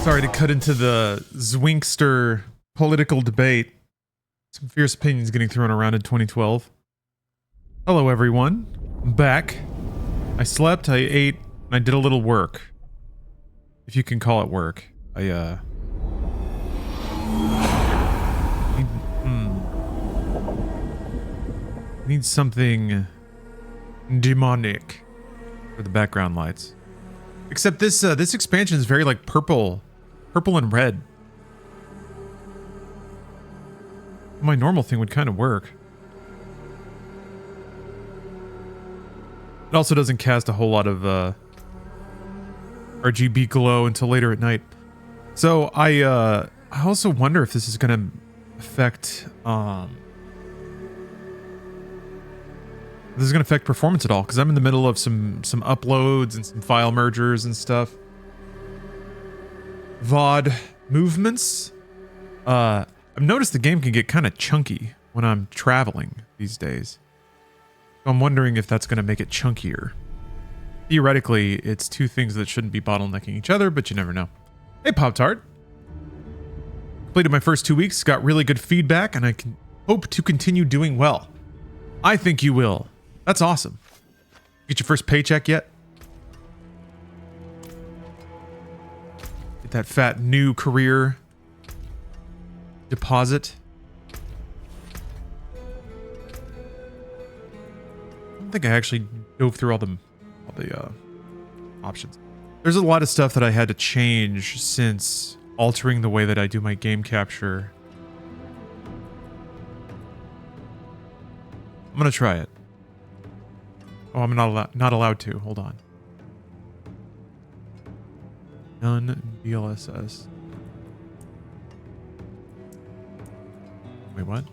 Sorry to cut into the Zwinkster political debate. Some fierce opinions getting thrown around in 2012. Hello, everyone. I'm back. I slept, I ate, and I did a little work. If you can call it work. I need something demonic for the background lights. Except this expansion is very like purple and red. My normal thing would kind of work. It also doesn't cast a whole lot of RGB glow until later at night. So I also wonder if this is going to affect performance at all, because I'm in the middle of some uploads and some file mergers and stuff. VOD movements. I've noticed the game can get kind of chunky when I'm traveling these days. So I'm wondering if that's going to make it chunkier. Theoretically, it's two things that shouldn't be bottlenecking each other, but you never know. Hey, Pop-Tart. Completed my first 2 weeks, got really good feedback, and I can hope to continue doing well. I think you will. That's awesome. Get your first paycheck yet? Get that fat new career deposit. I don't think I actually dove through all the options. There's a lot of stuff that I had to change since altering the way that I do my game capture. I'm gonna try it. Oh, I'm not allowed to. Hold on. None DLSS. Wait, what?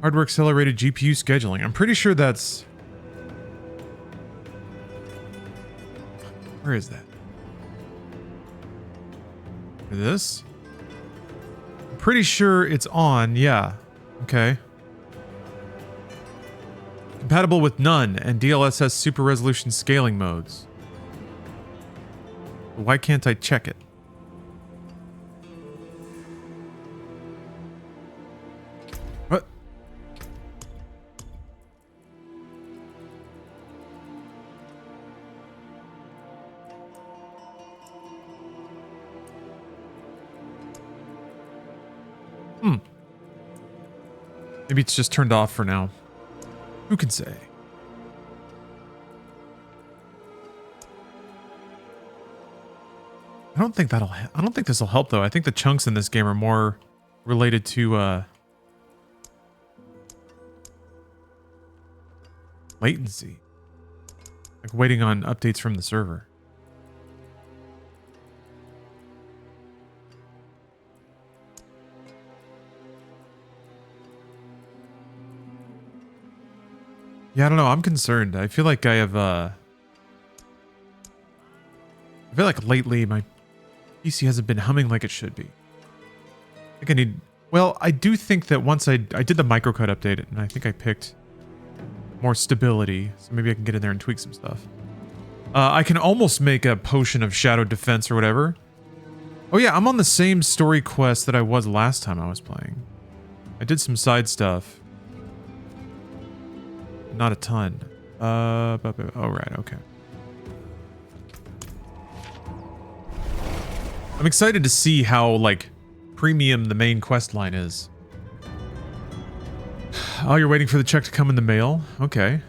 Hardware accelerated GPU scheduling. I'm pretty sure that's... Where is that? This? I'm pretty sure it's on. Yeah. Okay. Compatible with none and DLSS super resolution scaling modes. Why can't I check it? What? Maybe it's just turned off for now. Who can say? I don't think this will help though. I think the chunks in this game are more related to latency. Like waiting on updates from the server. Yeah, I don't know. I'm concerned. I feel like I have, I feel like lately my PC hasn't been humming like it should be. I think I need... Well, I do think that once I did the microcode update, and I think I picked more stability, so maybe I can get in there and tweak some stuff. I can almost make a potion of shadow defense or whatever. Oh yeah, I'm on the same story quest that I was last time I was playing. I did some side stuff. Not a ton. Oh, right, okay. I'm excited to see how, like, premium the main quest line is. Oh, you're waiting for the check to come in the mail? Okay.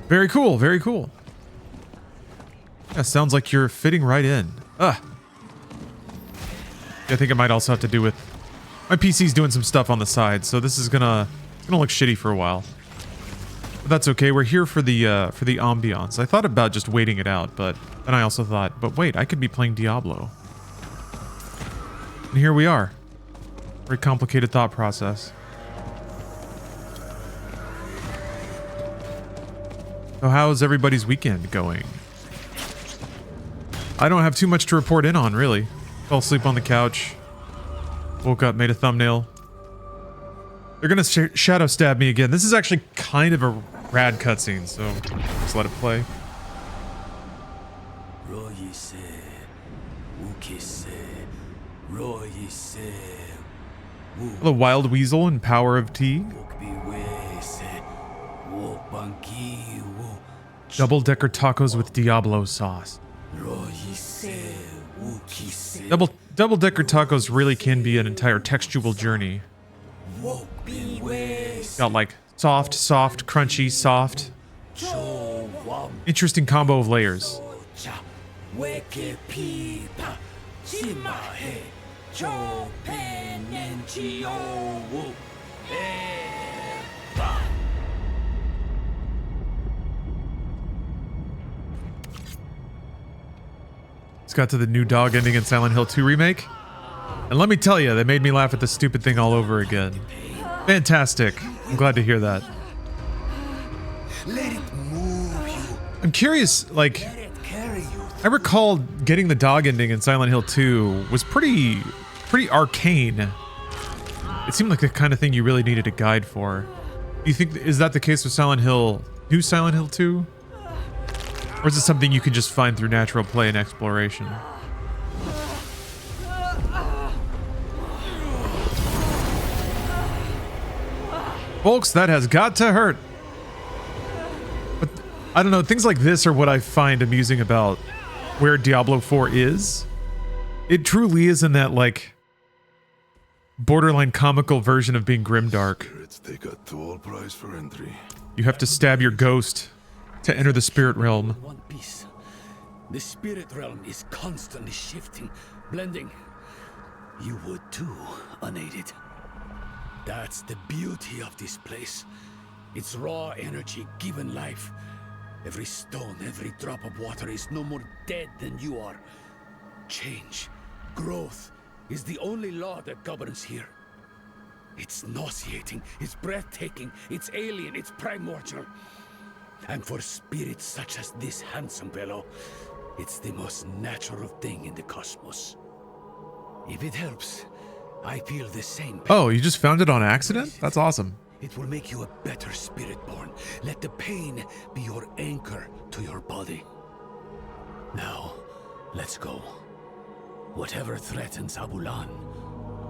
Very cool, very cool. Yeah, sounds like you're fitting right in. I think it might also have to do with... My PC's doing some stuff on the side, so this is gonna look shitty for a while. But that's okay. We're here for the ambiance. I thought about just waiting it out, but then I also thought, but wait, I could be playing Diablo. And here we are. Very complicated thought process. So how's everybody's weekend going? I don't have too much to report in on, really. Fell asleep on the couch. Woke up, made a thumbnail. They're gonna shadow stab me again. This is actually kind of a rad cutscene, so just let it play. The Wild Weasel and Power of Tea. Double-decker tacos with Diablo sauce. Double-decker tacos really can be an entire textual journey. Got like soft, crunchy, soft. Interesting combo of layers. It's got to the new dog ending in Silent Hill 2 remake. And let me tell you, they made me laugh at the stupid thing all over again. Fantastic. I'm glad to hear that. I'm curious, like, I recall getting the dog ending in Silent Hill 2 was pretty arcane. It seemed like the kind of thing you really needed a guide for. Do you think, is that the case with Silent Hill 2? Or is it something you can just find through natural play and exploration? Folks, that has got to hurt. But I don't know, things like this are what I find amusing about where Diablo IV is. It truly is in that, like, borderline comical version of being grimdark. They got toll price for entry. You have to stab your ghost to enter the spirit realm. One piece. The spirit realm is constantly shifting, blending. You would too, unaided. That's the beauty of this place. It's raw energy given life. Every stone, every drop of water is no more dead than you are. Change, growth is the only law that governs here. It's nauseating, it's breathtaking, it's alien, it's primordial. And for spirits such as this handsome fellow, it's the most natural thing in the cosmos. If it helps, I feel the same. Oh, you just found it on accident? That's awesome. It will make you a better spiritborn. Let the pain be your anchor to your body. Now, let's go. Whatever threatens Abulan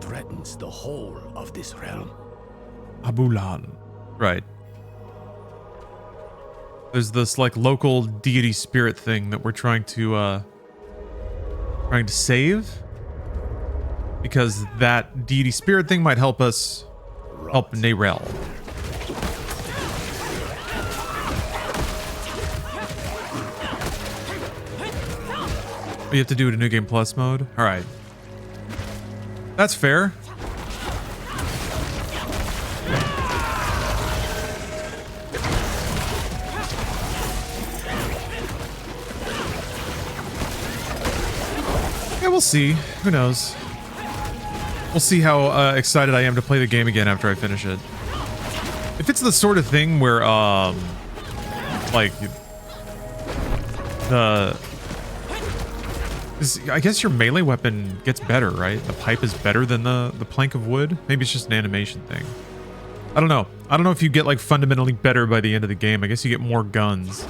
threatens the whole of this realm. Abulan. Right. There's this like local deity spirit thing that we're trying to save. Because that deity spirit thing might help us help Neyrel. You have to do it in New Game Plus mode? Alright. That's fair. Yeah, we'll see. Who knows? We'll see how excited I am to play the game again after I finish it. If it's the sort of thing where, like, I guess your melee weapon gets better, right? The pipe is better than the plank of wood? Maybe it's just an animation thing. I don't know. I don't know if you get, like, fundamentally better by the end of the game. I guess you get more guns.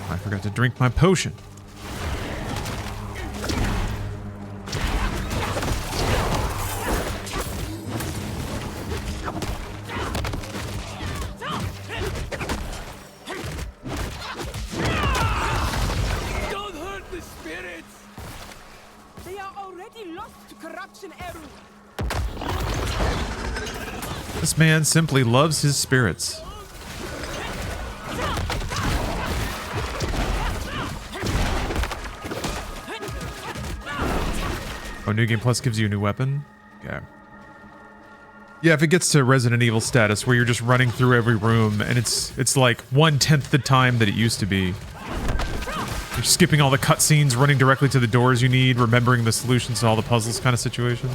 I forgot to drink my potion. This man simply loves his spirits. Oh, New Game Plus gives you a new weapon? Okay. Yeah, if it gets to Resident Evil status where you're just running through every room and it's like 1/10 the time that it used to be. You're skipping all the cutscenes, running directly to the doors you need, remembering the solutions to all the puzzles kind of situation.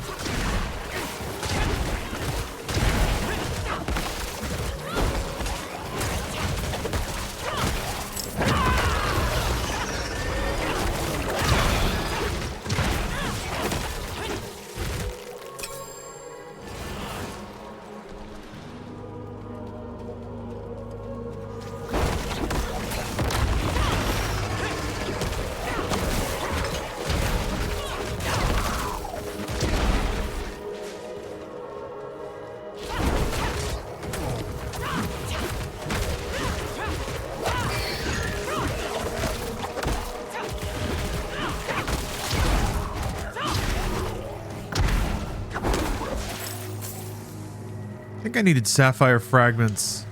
think I needed sapphire fragments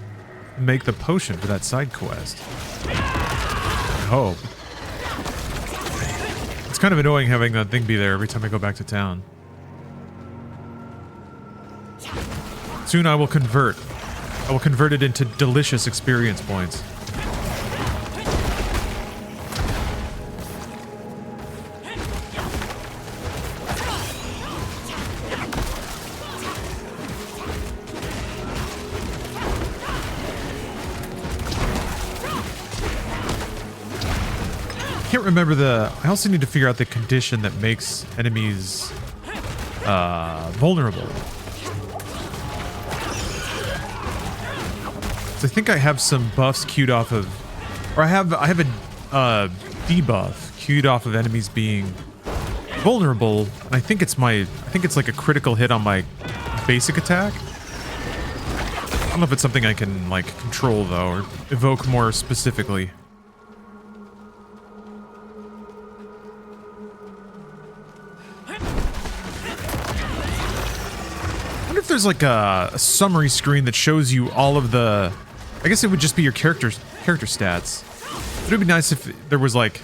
to make the potion for that side quest. I hope. It's kind of annoying having that thing be there every time I go back to town. Soon I will convert. I will convert it into delicious experience points. Can't remember I also need to figure out the condition that makes enemies vulnerable. So I think I have some buffs queued off of, or I have a debuff queued off of enemies being vulnerable, and I think it's like a critical hit on my basic attack. I don't know if it's something I can like control though, or evoke more specifically. If there's like a summary screen that shows you all of the, I guess it would just be your character stats. It would be nice if there was like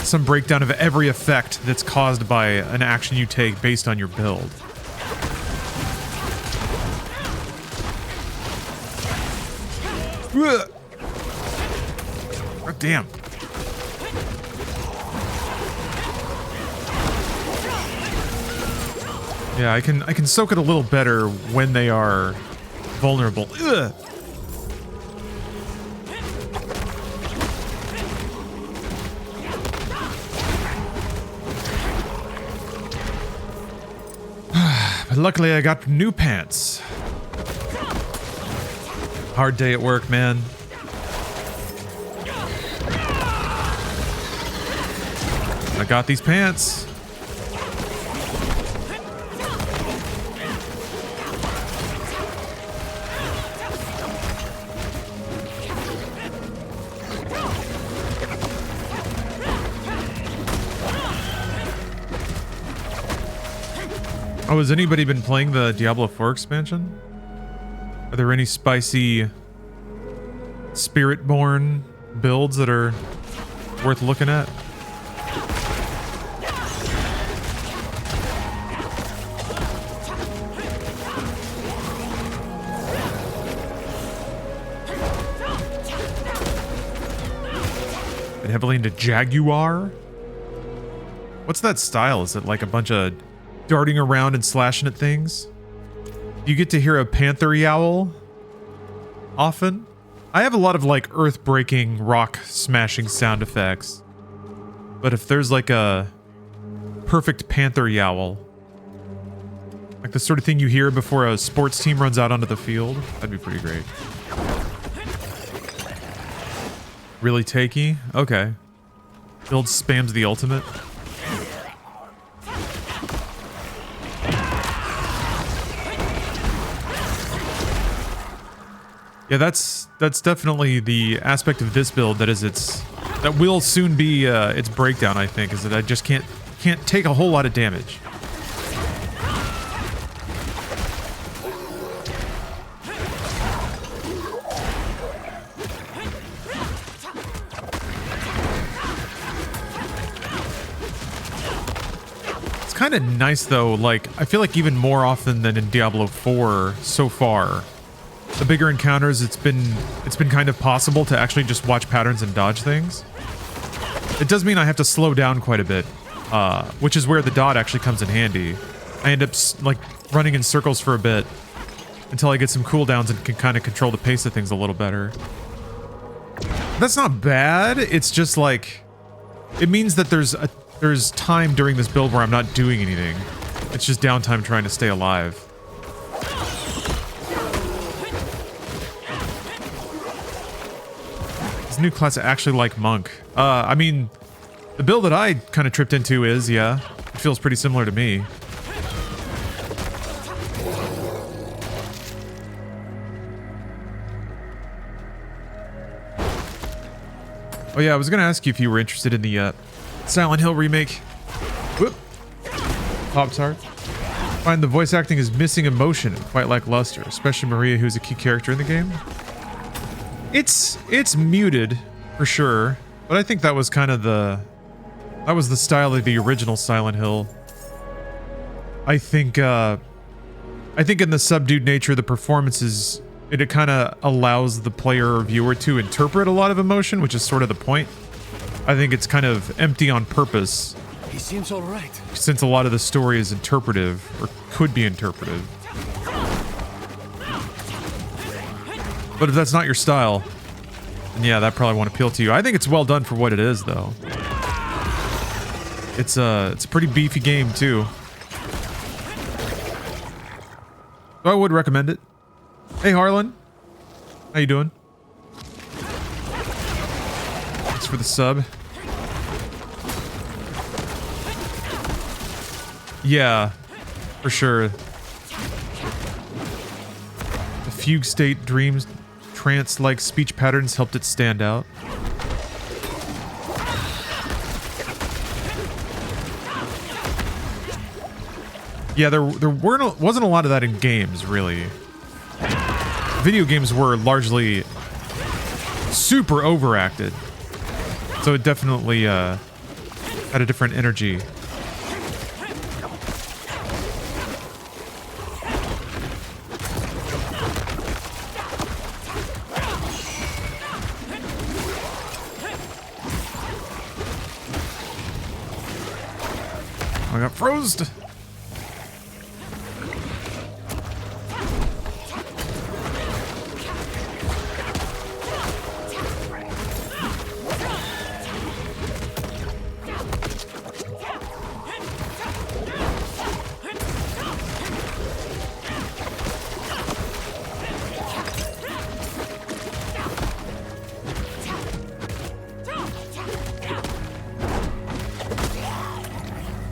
some breakdown of every effect that's caused by an action you take based on your build. Oh, damn. Yeah, I can soak it a little better when they are vulnerable. Ugh. But luckily I got new pants. Hard day at work, man. I got these pants. Oh, has anybody been playing the Diablo IV expansion? Are there any spicy spiritborn builds that are worth looking at? Been heavily into Jaguar? What's that style? Is it like a bunch of darting around and slashing at things? Do you get to hear a panther yowl often? I have a lot of like earth-breaking, rock-smashing sound effects. But if there's like a perfect panther yowl, like the sort of thing you hear before a sports team runs out onto the field, that'd be pretty great. Really takey? Okay. Build spams the ultimate. Yeah, that's definitely the aspect of this build that will soon be its breakdown, I think, is that I just can't take a whole lot of damage. It's kind of nice though, like I feel like even more often than in Diablo IV so far, the bigger encounters, it's been kind of possible to actually just watch patterns and dodge things. It does mean I have to slow down quite a bit, which is where the dot actually comes in handy. I end up like running in circles for a bit until I get some cooldowns and can kind of control the pace of things a little better. That's not bad. It's just like it means that there's time during this build where I'm not doing anything. It's just downtime trying to stay alive. New class I actually like monk. I mean, the build that I kind of tripped into is, yeah, it feels pretty similar to me. Oh yeah, I was gonna ask you if you were interested in the Silent Hill remake. Whoop. Pop-Tart. Find the voice acting is missing emotion and quite lackluster, especially Maria, who's a key character in the game. It's muted for sure, but I think that was kind of the style of the original Silent Hill. I think in the subdued nature of the performances, it kind of allows the player or viewer to interpret a lot of emotion, which is sort of the point. I think it's kind of empty on purpose. He seems all right. Since a lot of the story is interpretive, or could be interpretive. But if that's not your style, then yeah, that probably won't appeal to you. I think it's well done for what it is, though. It's a pretty beefy game, too. So I would recommend it. Hey, Harlan. How you doing? Thanks for the sub. Yeah, for sure. The fugue state, dreams, trance-like speech patterns helped it stand out. Yeah, there wasn't a lot of that in games, really. Video games were largely super overacted, so it definitely had a different energy. I got frozen.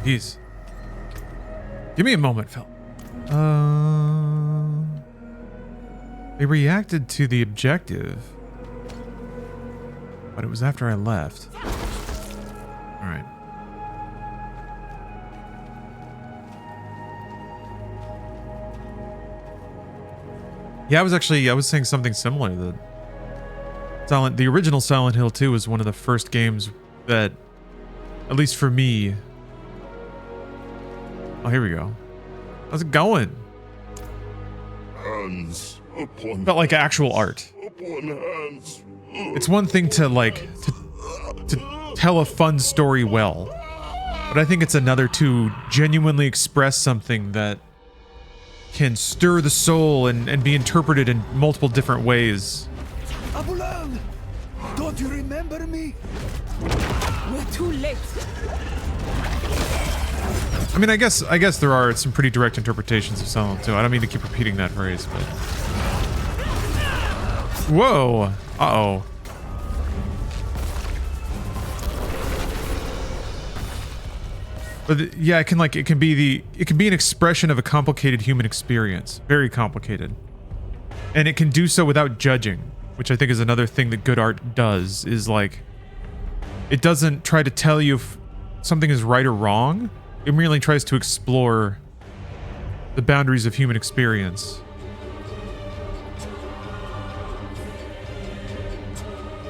Jeez. Give me a moment, Phil. They reacted to the objective, but it was after I left. All right. Yeah, I was saying something similar. The original Silent Hill 2 was one of the first games that, at least for me. Oh, here we go. How's it going? Hands upon Felt like actual art. upon hands. It's one thing to to tell a fun story well, but I think it's another to genuinely express something that can stir the soul and be interpreted in multiple different ways. Abulan! Don't you remember me? We're too late. I mean, I guess there are some pretty direct interpretations of Silent Hill 2. I don't mean to keep repeating that phrase, but... Whoa! Uh-oh. But yeah, it can be an expression of a complicated human experience. Very complicated. And it can do so without judging, which I think is another thing that good art does, is like... It doesn't try to tell you if something is right or wrong. It merely tries to explore the boundaries of human experience.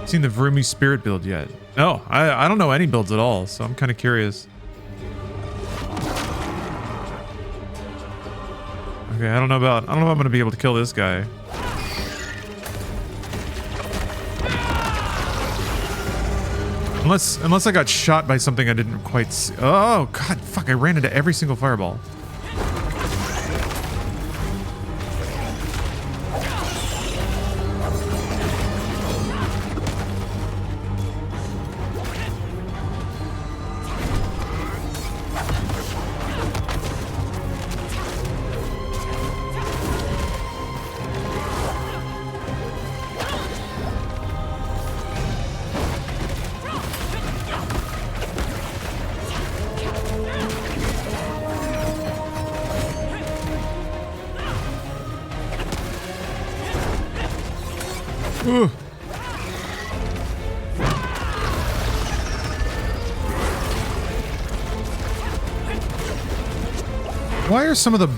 Seen the Vroomy Spirit build yet? No, I don't know any builds at all, so I'm kind of curious. Okay, I don't know if I'm gonna be able to kill this guy. Unless I got shot by something I didn't quite see. Oh, God, fuck, I ran into every single fireball. Why are some of the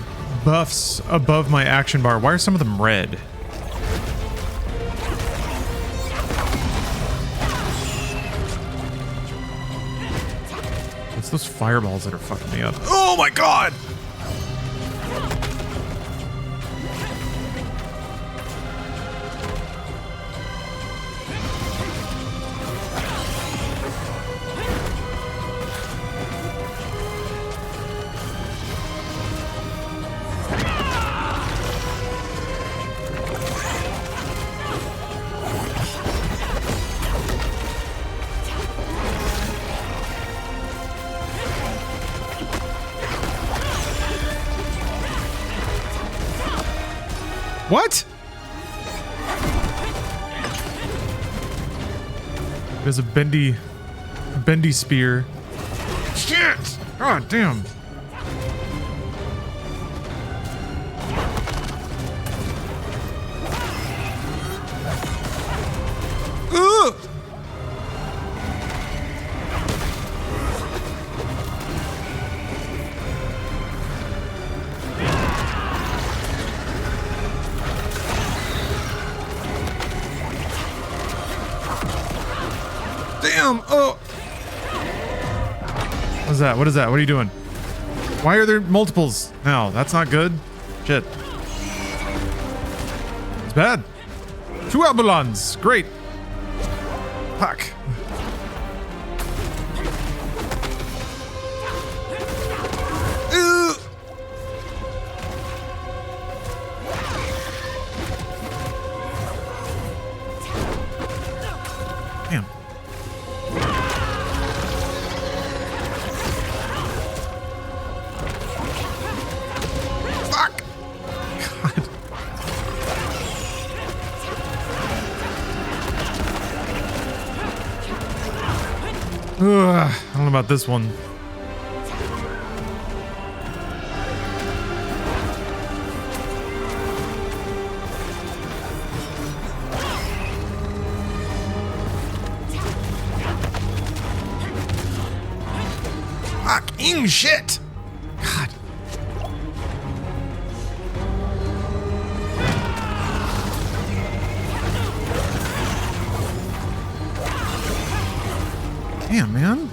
buffs above my action bar? Why are some of them red? It's those fireballs that are fucking me up. Oh my god! What? There's a bendy spear. Shit! God damn. Ugh! Damn! Oh! What is that? What is that? What are you doing? Why are there multiples now? That's not good. Shit. It's bad. 2 Abulons. Great. Fuck. Ugh. Damn. Fuck. God. Ugh, I don't know about this one. Fucking shit! God. Damn, man.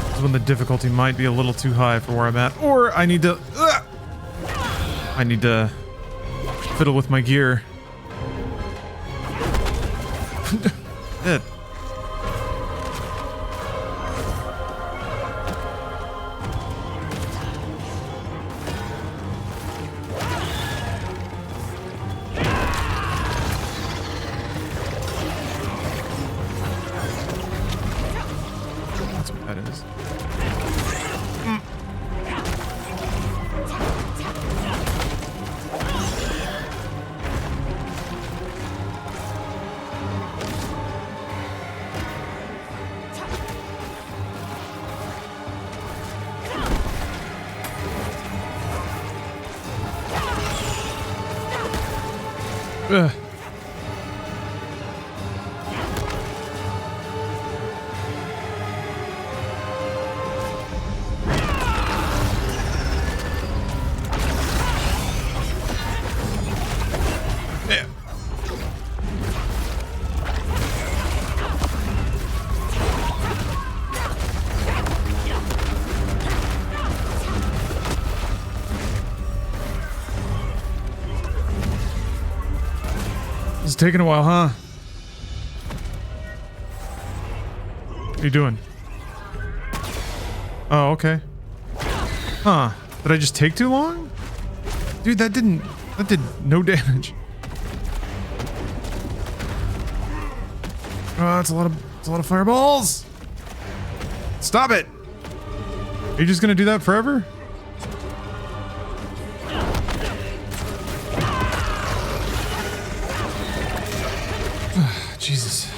This is when the difficulty might be a little too high for where I'm at. Or I need to... I need to fiddle with my gear. Shit. That's what that is. Ugh. Yeah. It's taking a while, huh? What are you doing? Oh, okay. Huh. Did I just take too long? Dude, that did no damage. Oh, that's a lot of fireballs. Stop it. Are you just gonna do that forever? Jesus.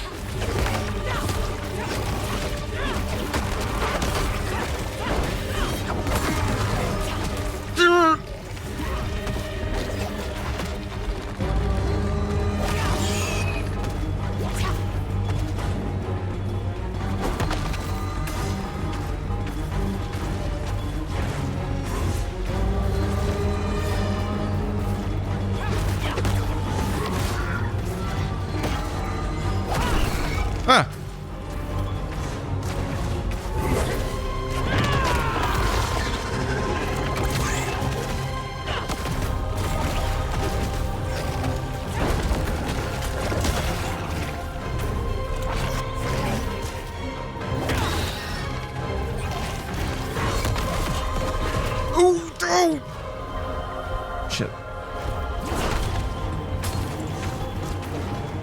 shit.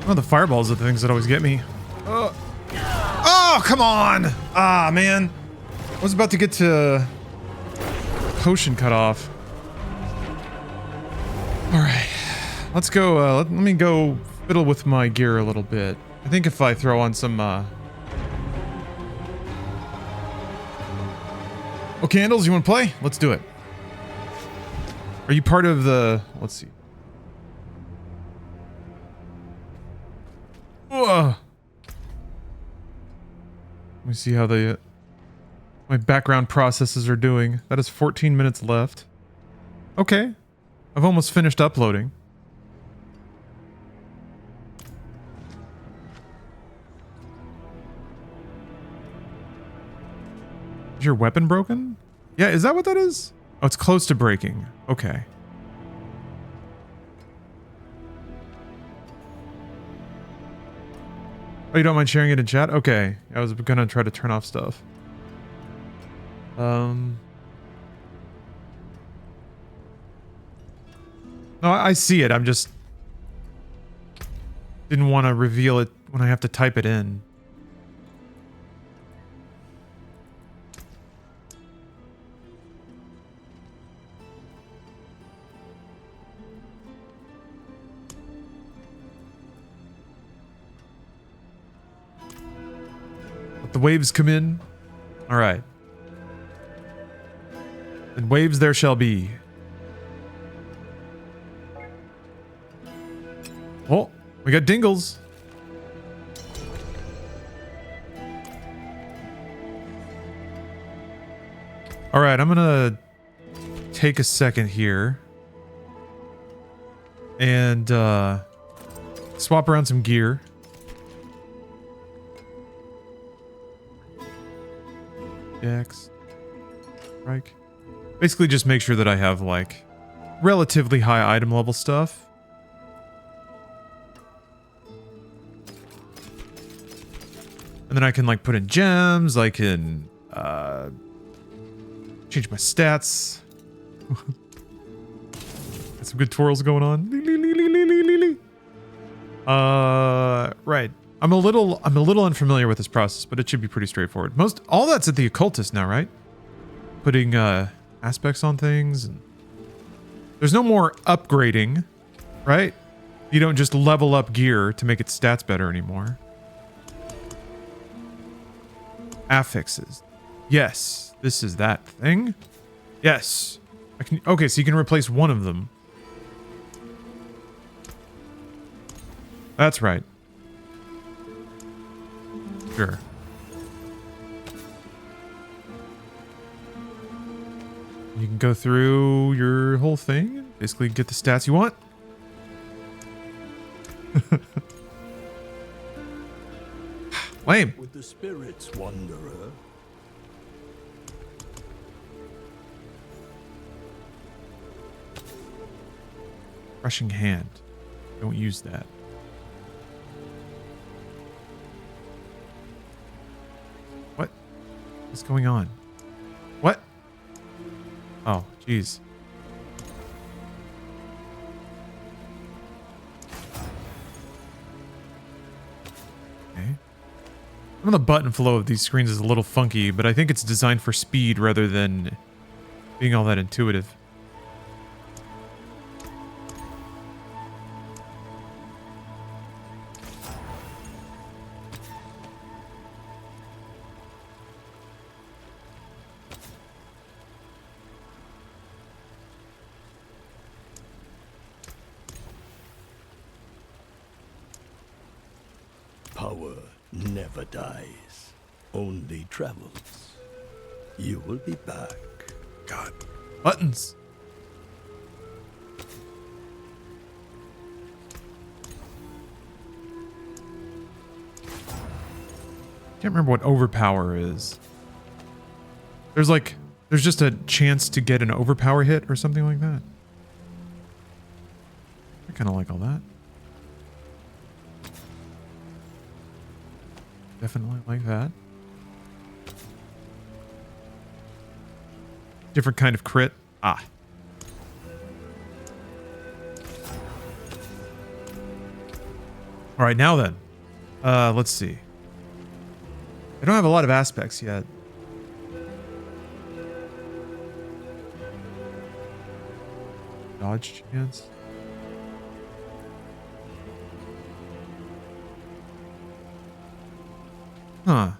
Oh, the fireballs are the things that always get me. Oh, come on! Ah, man. I was about to get to potion cut off. All right, let's go. Let me go fiddle with my gear a little bit. I think if I throw on some oh, candles, you want to play? Let's do it. Are you part of the? Let's see. Whoa. Let me see how the my background processes are doing. That is 14 minutes left. Okay. I've almost finished uploading. Is your weapon broken? Yeah, is that what that is? Oh, it's close to breaking. Okay. Oh, you don't mind sharing it in chat? Okay. I was gonna try to turn off stuff. No, I see it. I'm just didn't want to reveal it when I have to type it in. Let the waves come in. All right. And waves there shall be. Oh, we got dingles. All right, I'm gonna take a second here and swap around some gear. Dex, strike. Basically, just make sure that I have like relatively high item level stuff. And then I can like put in gems, I can change my stats. Got some good twirls going on. Right. I'm a little unfamiliar with this process, but it should be pretty straightforward. All that's at the occultist now, right? Putting aspects on things, and there's no more upgrading, right? You don't just level up gear to make its stats better anymore. Affixes. Yes, this is that thing. Yes. I can. Okay, so you can replace one of them. That's right. Sure. You can go through your whole thing, basically get the stats you want. Lame. With the spirits, wanderer. Crushing hand. Don't use that. What is going on? What? Oh, jeez. Okay. Some of the button flow of these screens is a little funky, but I think it's designed for speed rather than being all that intuitive. Power never dies, only travels. You will be back. God. Buttons. Can't remember what overpower is. There's just a chance to get an overpower hit or something like that. I kind of like all that. Definitely like that. Different kind of crit. Ah. All right, now then. Let's see. I don't have a lot of aspects yet. Dodge chance. Huh.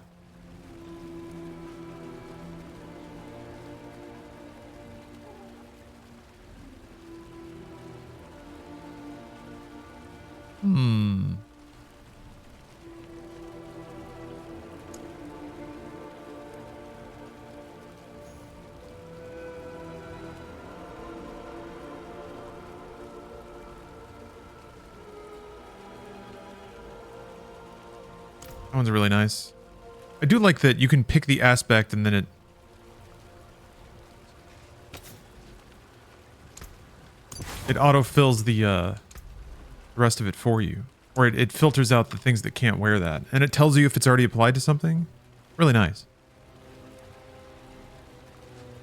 That one's really nice. I do like that you can pick the aspect and then it auto-fills the rest of it for you. Or it filters out the things that can't wear that. And it tells you if it's already applied to something. Really nice.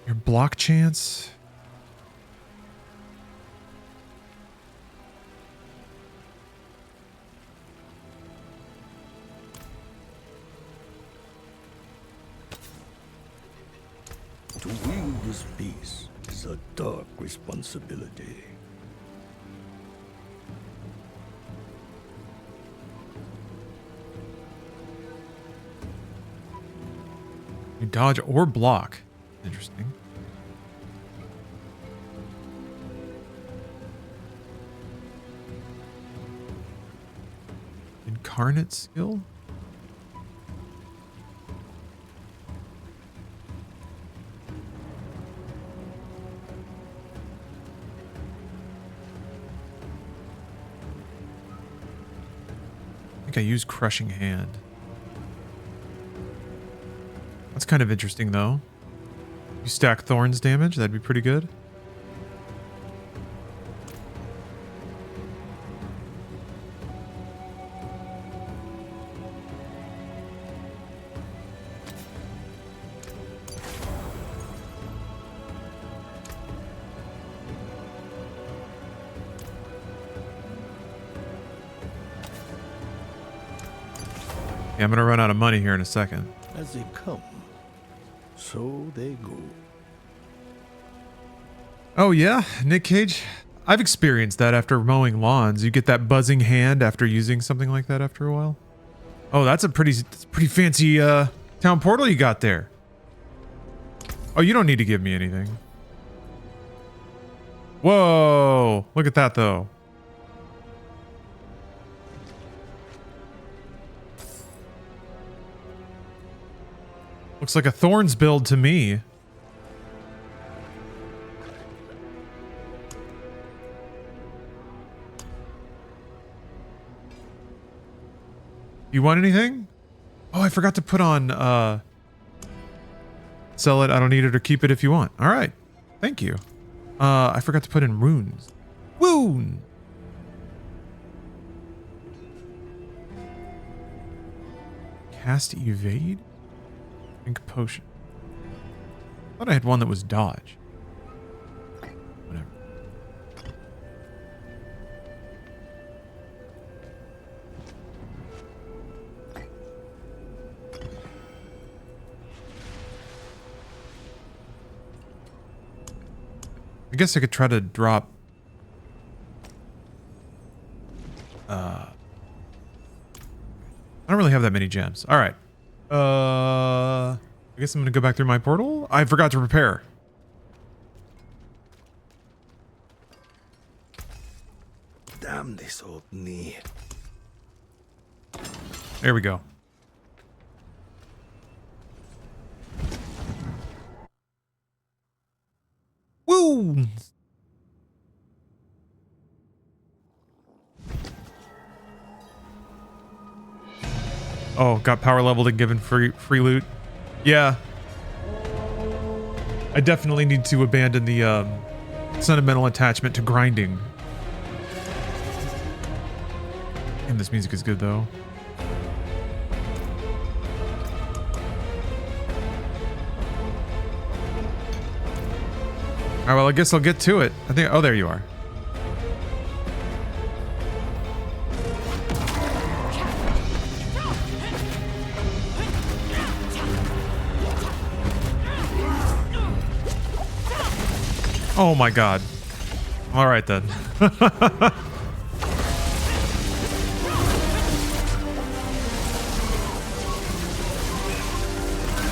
Your block chance. To wield this beast is a dark responsibility. You dodge or block. Interesting. Incarnate skill? I think I use Crushing Hand. That's kind of interesting, though. You stack thorns damage, that'd be pretty good. Yeah, I'm gonna run out of money here in a second. As they come, so they go. Oh yeah, Nick Cage. I've experienced that after mowing lawns. You get that buzzing hand after using something like that after a while. Oh, that's a pretty fancy town portal you got there. Oh, you don't need to give me anything. Whoa, look at that though. Looks like a thorns build to me. You want anything? Oh, I forgot to put on, sell it, I don't need it, or keep it if you want. All right. Thank you. I forgot to put in runes. Wound! Cast evade? Drink potion. I thought I had one that was dodge. Whatever. I guess I could try to drop I don't really have that many gems. All right. I guess I'm gonna go back through my portal. I forgot to prepare. Damn this old knee. There we go. Wounds. Oh, got power leveled and given free loot. Yeah. I definitely need to abandon the sentimental attachment to grinding. And this music is good though. Alright, well I guess I'll get to it. I think, oh there you are. Oh my god. All right then.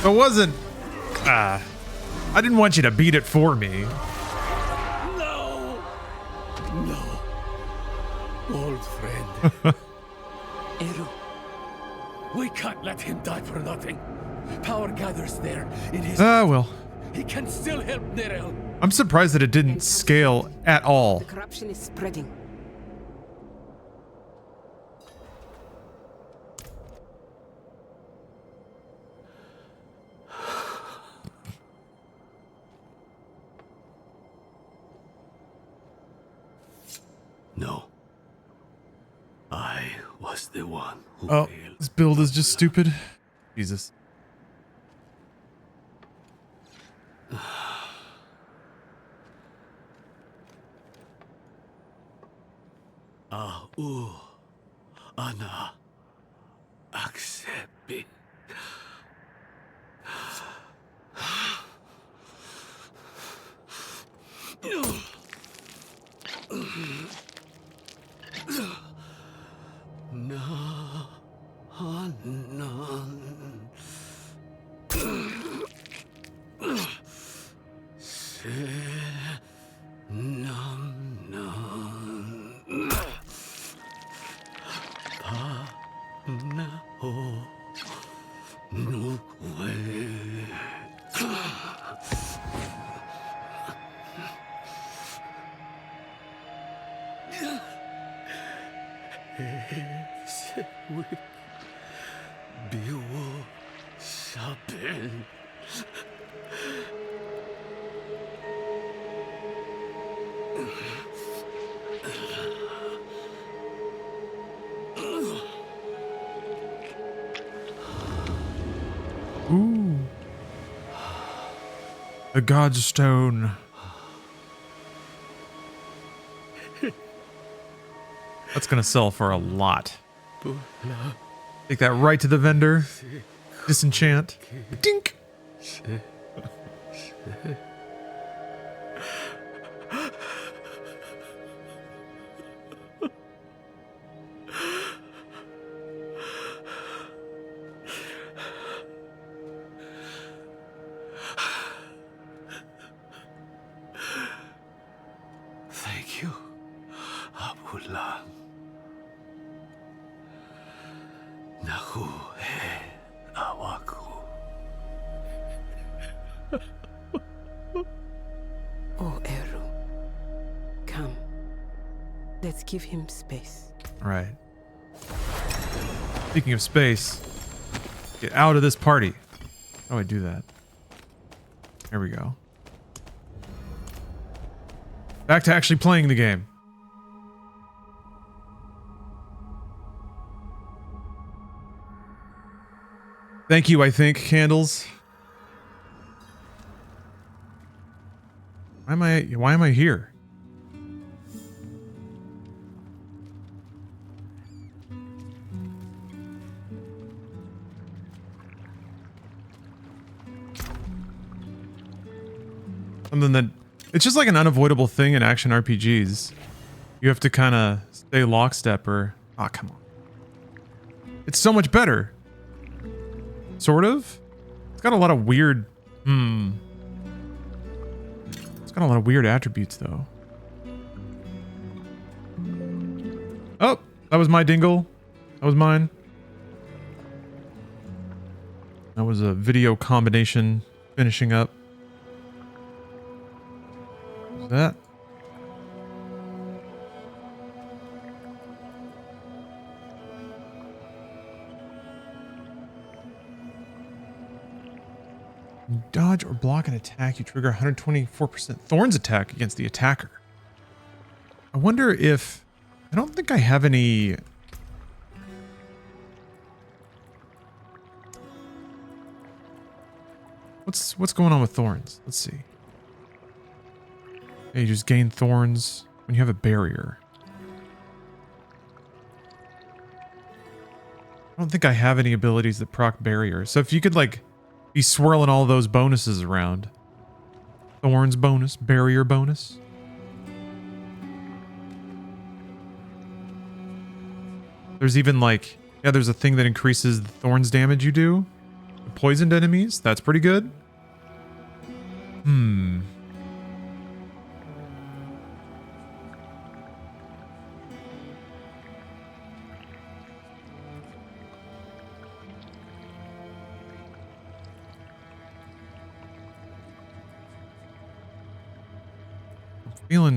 It wasn't. I didn't want you to beat it for me. No! No. Old friend. Eru. We can't let him die for nothing. Power gathers there in his... Well. He can still help Nerel. I'm surprised that it didn't scale at all. The corruption is spreading. No. I was the one who Oh, failed. this build is just stupid. Jesus. Ana. Accept me. No. Anan. Se. Nam. Nam. Pa. Na. O. No way. Biwo Sabin. Ooh. The God's Stone. That's gonna sell for a lot. Take that right to the vendor. Disenchant. Dink. Thank you, Abullah. Nahu he awaku. Oh, Eru. Come. Let's give him space. All right. Speaking of space, get out of this party. How do I do that? There we go. Back to actually playing the game. Thank you, I think, candles. Why am I here? Something that it's just like an unavoidable thing in action RPGs. You have to kind of stay lockstep or come on. It's so much better. Sort of. It's got a lot of weird It's got a lot of weird attributes though. Oh, that was my dingle. That was mine. That was a video combination finishing up. What's that? Dodge or block an attack, you trigger 124% thorns attack against the attacker. I wonder if... I don't think I have any... What's going on with thorns? Let's see. Yeah, you just gain thorns when you have a barrier. I don't think I have any abilities that proc barriers. So if you could like be swirling all those bonuses around, Thorns bonus, barrier bonus. There's even like, yeah, there's a thing that increases the thorns damage you do to poisoned enemies. That's pretty good.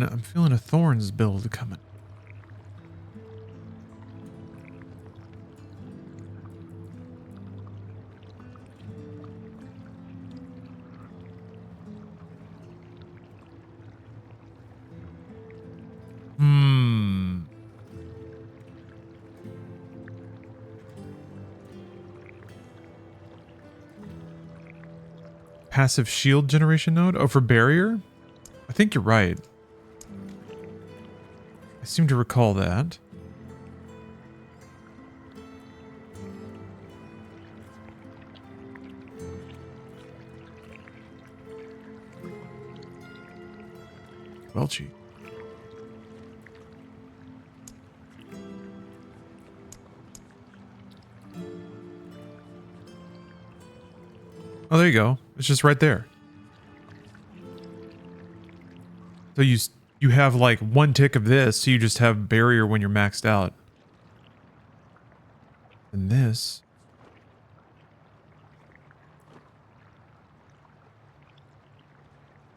I'm feeling a thorns build coming. Passive shield generation node? Oh, for barrier? I think you're right. I seem to recall that. Welchie. Oh, there you go. It's just right there. So you have like one tick of this, so you just have barrier when you're maxed out. And this.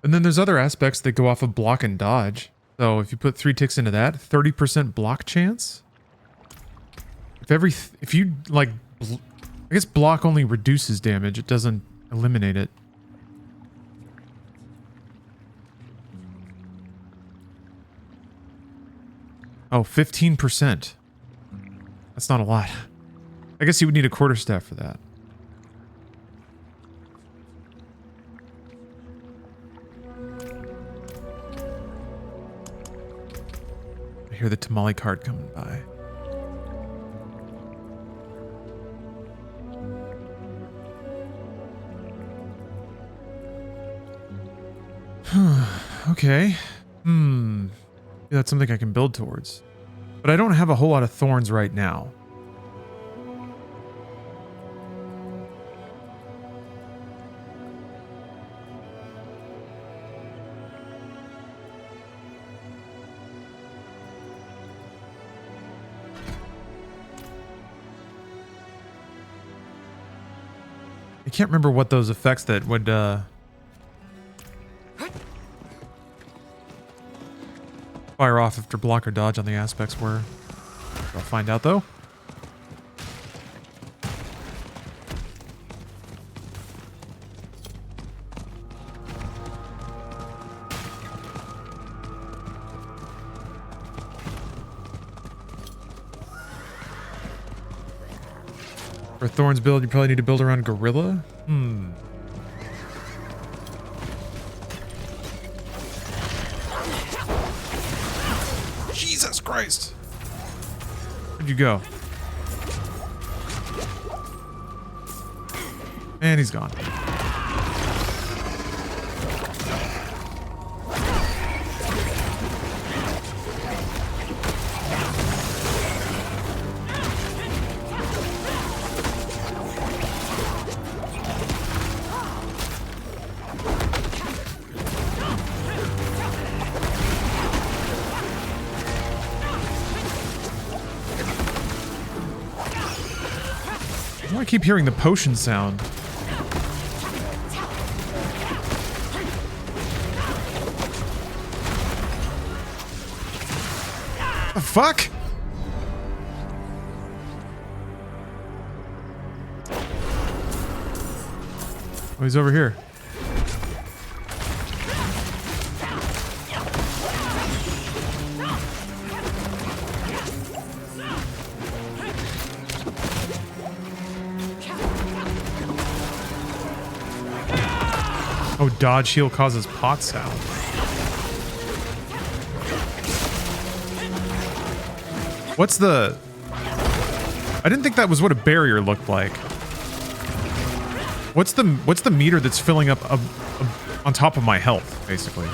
And then there's other aspects that go off of block and dodge. So if you put 3 ticks into that, 30% block chance. If you like, I guess block only reduces damage. It doesn't eliminate it. Oh, 15%. That's not a lot. I guess you would need a quarterstaff for that. I hear the tamale cart coming by. Okay. That's something I can build towards. But I don't have a whole lot of thorns right now. I can't remember what those effects that would fire off after block or dodge on the aspects were. I'll find out though. For a Thorns build, you probably need to build around Gorilla? Jesus Christ! Where'd you go? And he's gone. I keep hearing the potion sound. The fuck? Oh, he's over here. Oh, dodge heal causes pot sound. What's the... I didn't think that was what a barrier looked like. What's the meter that's filling up on top of my health, basically.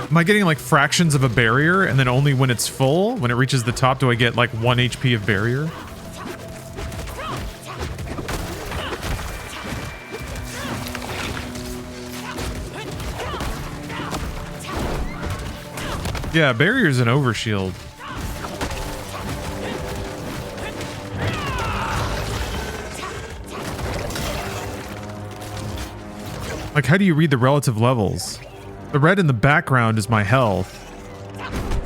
Am I getting like fractions of a barrier, and then only when it's full, when it reaches the top, do I get like 1 HP of barrier? Yeah, barrier's an overshield. Like, how do you read the relative levels? The red in the background is my health.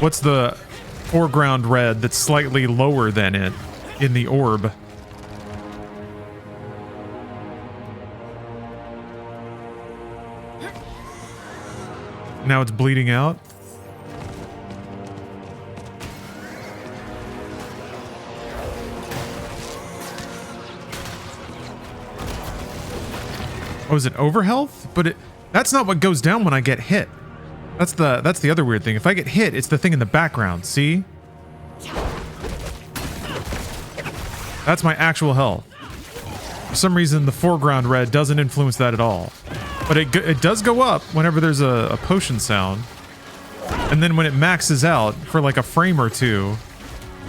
What's the foreground red that's slightly lower than it in the orb? Now it's bleeding out. Oh, is it over health? But that's not what goes down when I get hit. That's the other weird thing. If I get hit, it's the thing in the background. See? That's my actual health. For some reason, the foreground red doesn't influence that at all. But it does go up whenever there's a potion sound. And then when it maxes out for like a frame or two,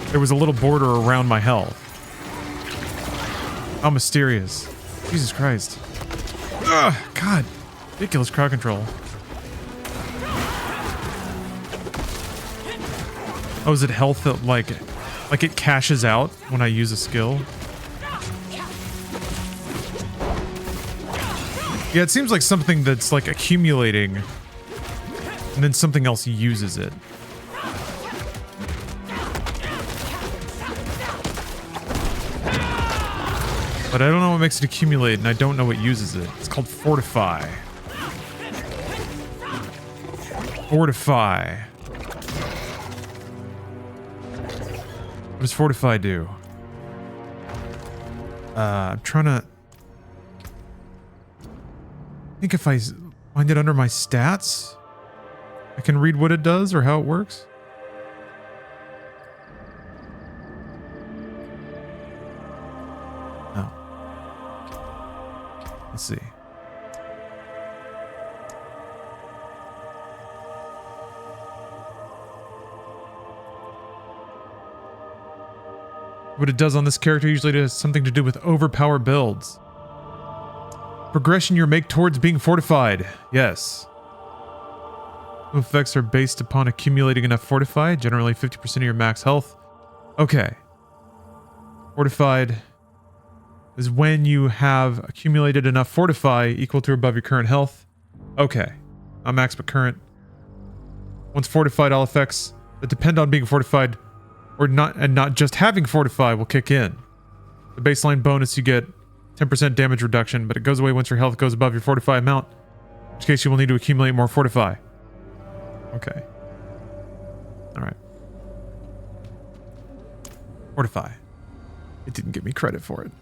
there was a little border around my health. How mysterious. Jesus Christ. Ugh, God. Ridiculous crowd control. Oh, is it health that like it cashes out when I use a skill? Yeah, it seems like something that's like accumulating and then something else uses it. But I don't know what makes it accumulate, and I don't know what uses it. It's called Fortify. Fortify. What does Fortify do? I'm trying to... I think if I find it under my stats, I can read what it does or how it works. No. Let's see. What it does on this character usually has something to do with overpower builds. Progression you make towards being fortified. Yes. Some effects are based upon accumulating enough fortify, generally 50% of your max health. Okay. Fortified is when you have accumulated enough fortify equal to or above your current health. Okay. Not max but current. Once fortified, all effects that depend on being fortified or not, and not just having fortify, will kick in. The baseline bonus, you get 10% damage reduction, but it goes away once your health goes above your fortify amount, in which case you will need to accumulate more fortify. Okay. Alright. Fortify. It didn't give me credit for it.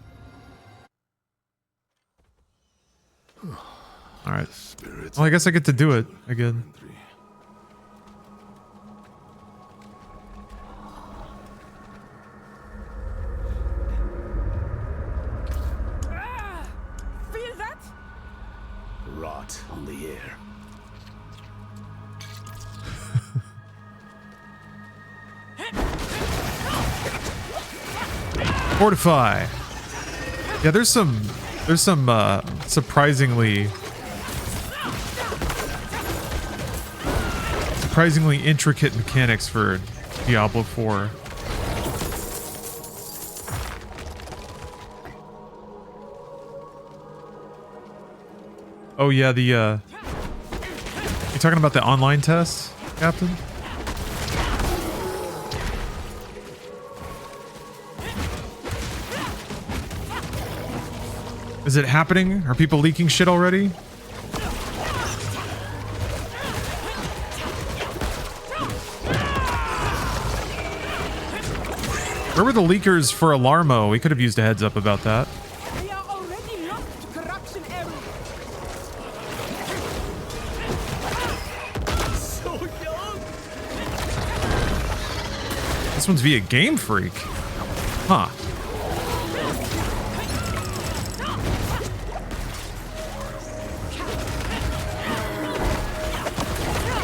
Alright. Well, I guess I get to do it again. Rot on the air. Fortify. Yeah, there's some surprisingly intricate mechanics for Diablo IV. Oh yeah, you talking about the online test, Captain? Is it happening? Are people leaking shit already? Where were the leakers for Alarmo? We could have used a heads up about that. We are already locked to corruption area. So young. This one's via Game Freak. Huh.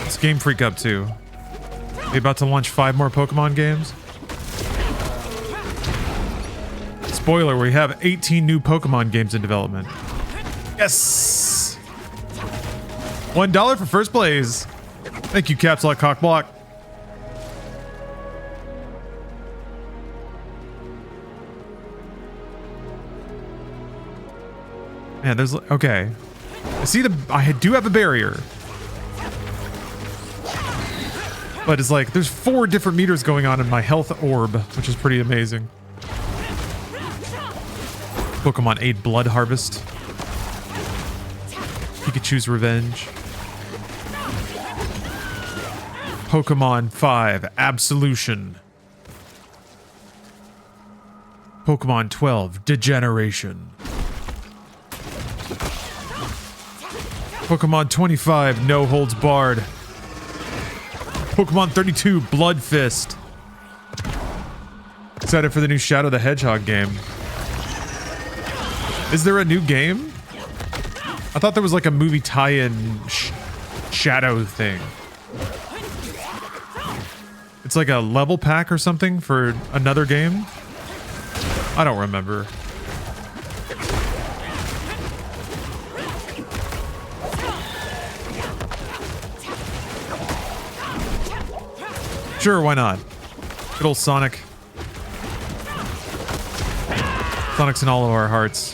What's Game Freak up to? They about to launch 5 more Pokemon games? Spoiler, we have 18 new Pokemon games in development. Yes! $1 for first place. Thank you, Caps Lock Cock Block. Man, there's... Okay. I see the... I do have a barrier. But it's like, there's 4 different meters going on in my health orb, which is pretty amazing. Pokemon 8 Blood Harvest. Pikachu's Revenge. Pokemon 5 Absolution. Pokemon 12 Degeneration. Pokemon 25 No Holds Barred. Pokemon 32 Blood Fist. Excited for the new Shadow the Hedgehog game. Is there a new game? I thought there was like a movie tie-in Shadow thing. It's like a level pack or something for another game? I don't remember. Sure, why not? Good old Sonic. Sonic's in all of our hearts.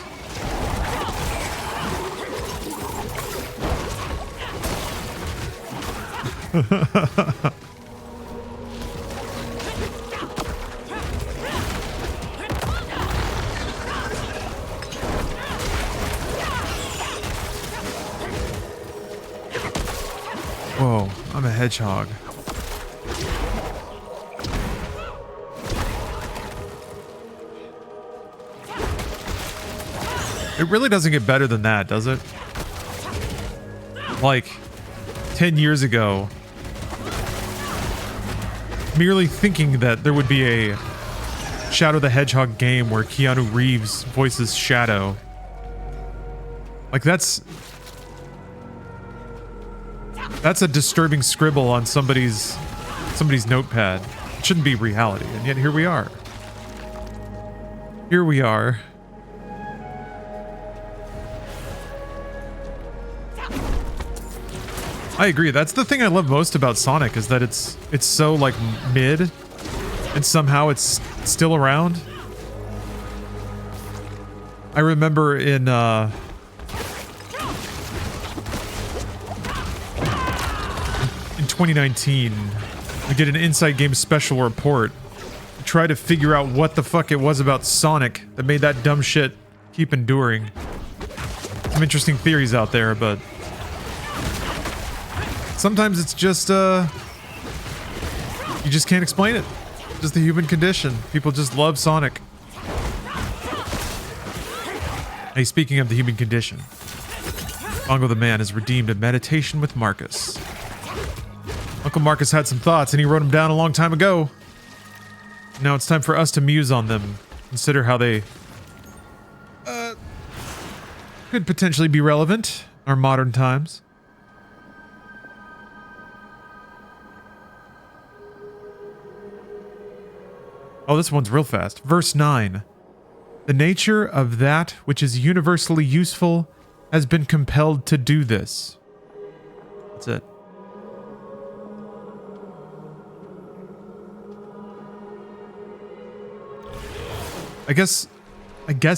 Whoa, I'm a hedgehog. It really doesn't get better than that, does it? Like, 10 years ago, merely thinking that there would be a Shadow the Hedgehog game where Keanu Reeves voices Shadow. Like, that's a disturbing scribble on somebody's notepad. It shouldn't be reality, and yet here we are. Here we are. I agree. That's the thing I love most about Sonic, is that it's so like mid, and somehow it's still around. I remember in 2019, we did an Inside Game special report to try to figure out what the fuck it was about Sonic that made that dumb shit keep enduring. Some interesting theories out there, but sometimes it's just, you just can't explain it. Just the human condition. People just love Sonic. Hey, speaking of the human condition, Bongo the Man has redeemed a meditation with Marcus. Uncle Marcus had some thoughts and he wrote them down a long time ago. Now it's time for us to muse on them. Consider how they could potentially be relevant in our modern times. Oh, this one's real fast. Verse 9. The nature of that which is universally useful has been compelled to do this. That's it. I guess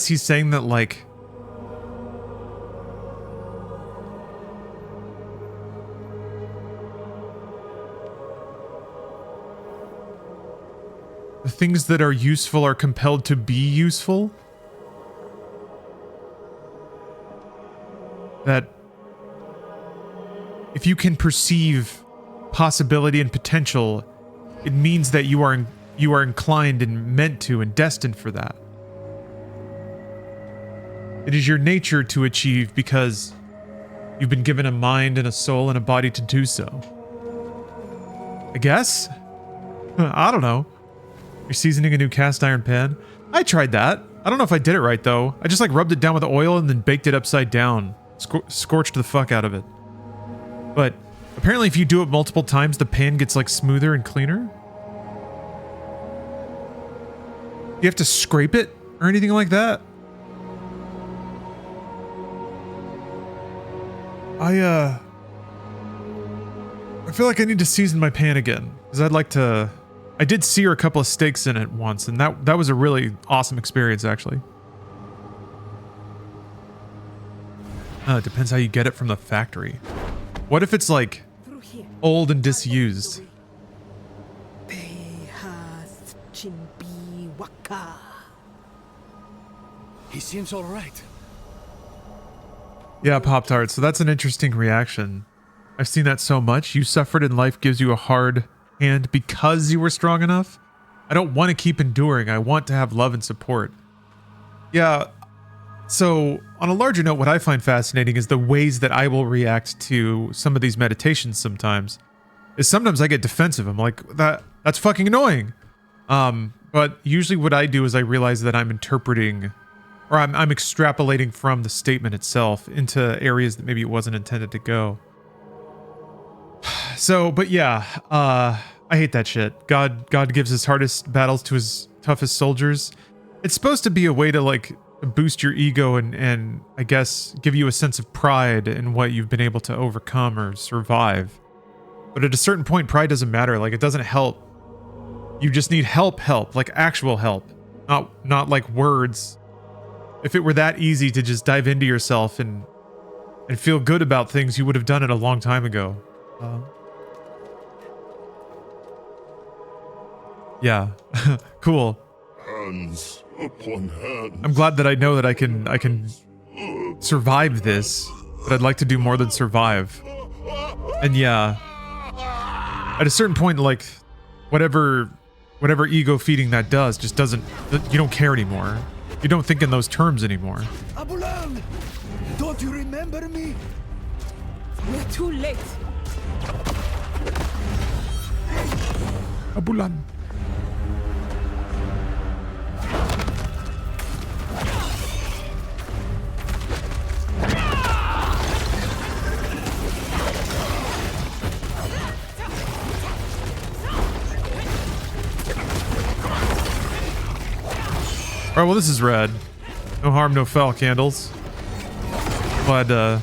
he's saying that, like, the things that are useful are compelled to be useful. That if you can perceive possibility and potential, it means that you are inclined and meant to and destined for that. It is your nature to achieve because you've been given a mind and a soul and a body to do so. I guess? I don't know. You're seasoning a new cast iron pan? I tried that. I don't know if I did it right though. I just like rubbed it down with oil and then baked it upside down. Scorched the fuck out of it. But apparently if you do it multiple times, the pan gets like smoother and cleaner. Do you have to scrape it or anything like that? I feel like I need to season my pan again because I'd like to. I did sear a couple of steaks in it once, and that was a really awesome experience, actually. It depends how you get it from the factory. What if it's like old and disused? He seems all right. Yeah, Pop-Tart, so that's an interesting reaction. I've seen that so much. You suffered and life gives you a hard hand because you were strong enough. I don't want to keep enduring. I want to have love and support. Yeah, so on a larger note, what I find fascinating is the ways that I will react to some of these meditations sometimes. Is sometimes I get defensive. I'm like, that's fucking annoying. But usually what I do is I realize that I'm interpreting or I'm extrapolating from the statement itself into areas that maybe it wasn't intended to go. So, but yeah, I hate that shit. God gives his hardest battles to his toughest soldiers. It's supposed to be a way to like boost your ego and I guess give you a sense of pride in what you've been able to overcome or survive. But at a certain point, pride doesn't matter. Like it doesn't help. You just need help, like actual help, not like words. If it were that easy to just dive into yourself and feel good about things, you would have done it a long time ago. Yeah, cool. Hands upon hands. I'm glad that I know that I can survive this, but I'd like to do more than survive. And yeah, at a certain point, like whatever ego feeding that does just doesn't. You don't care anymore. You don't think in those terms anymore. Abulan! Don't you remember me? We're too late. Abulan. Alright, well this is red. No harm, no foul, candles. Glad to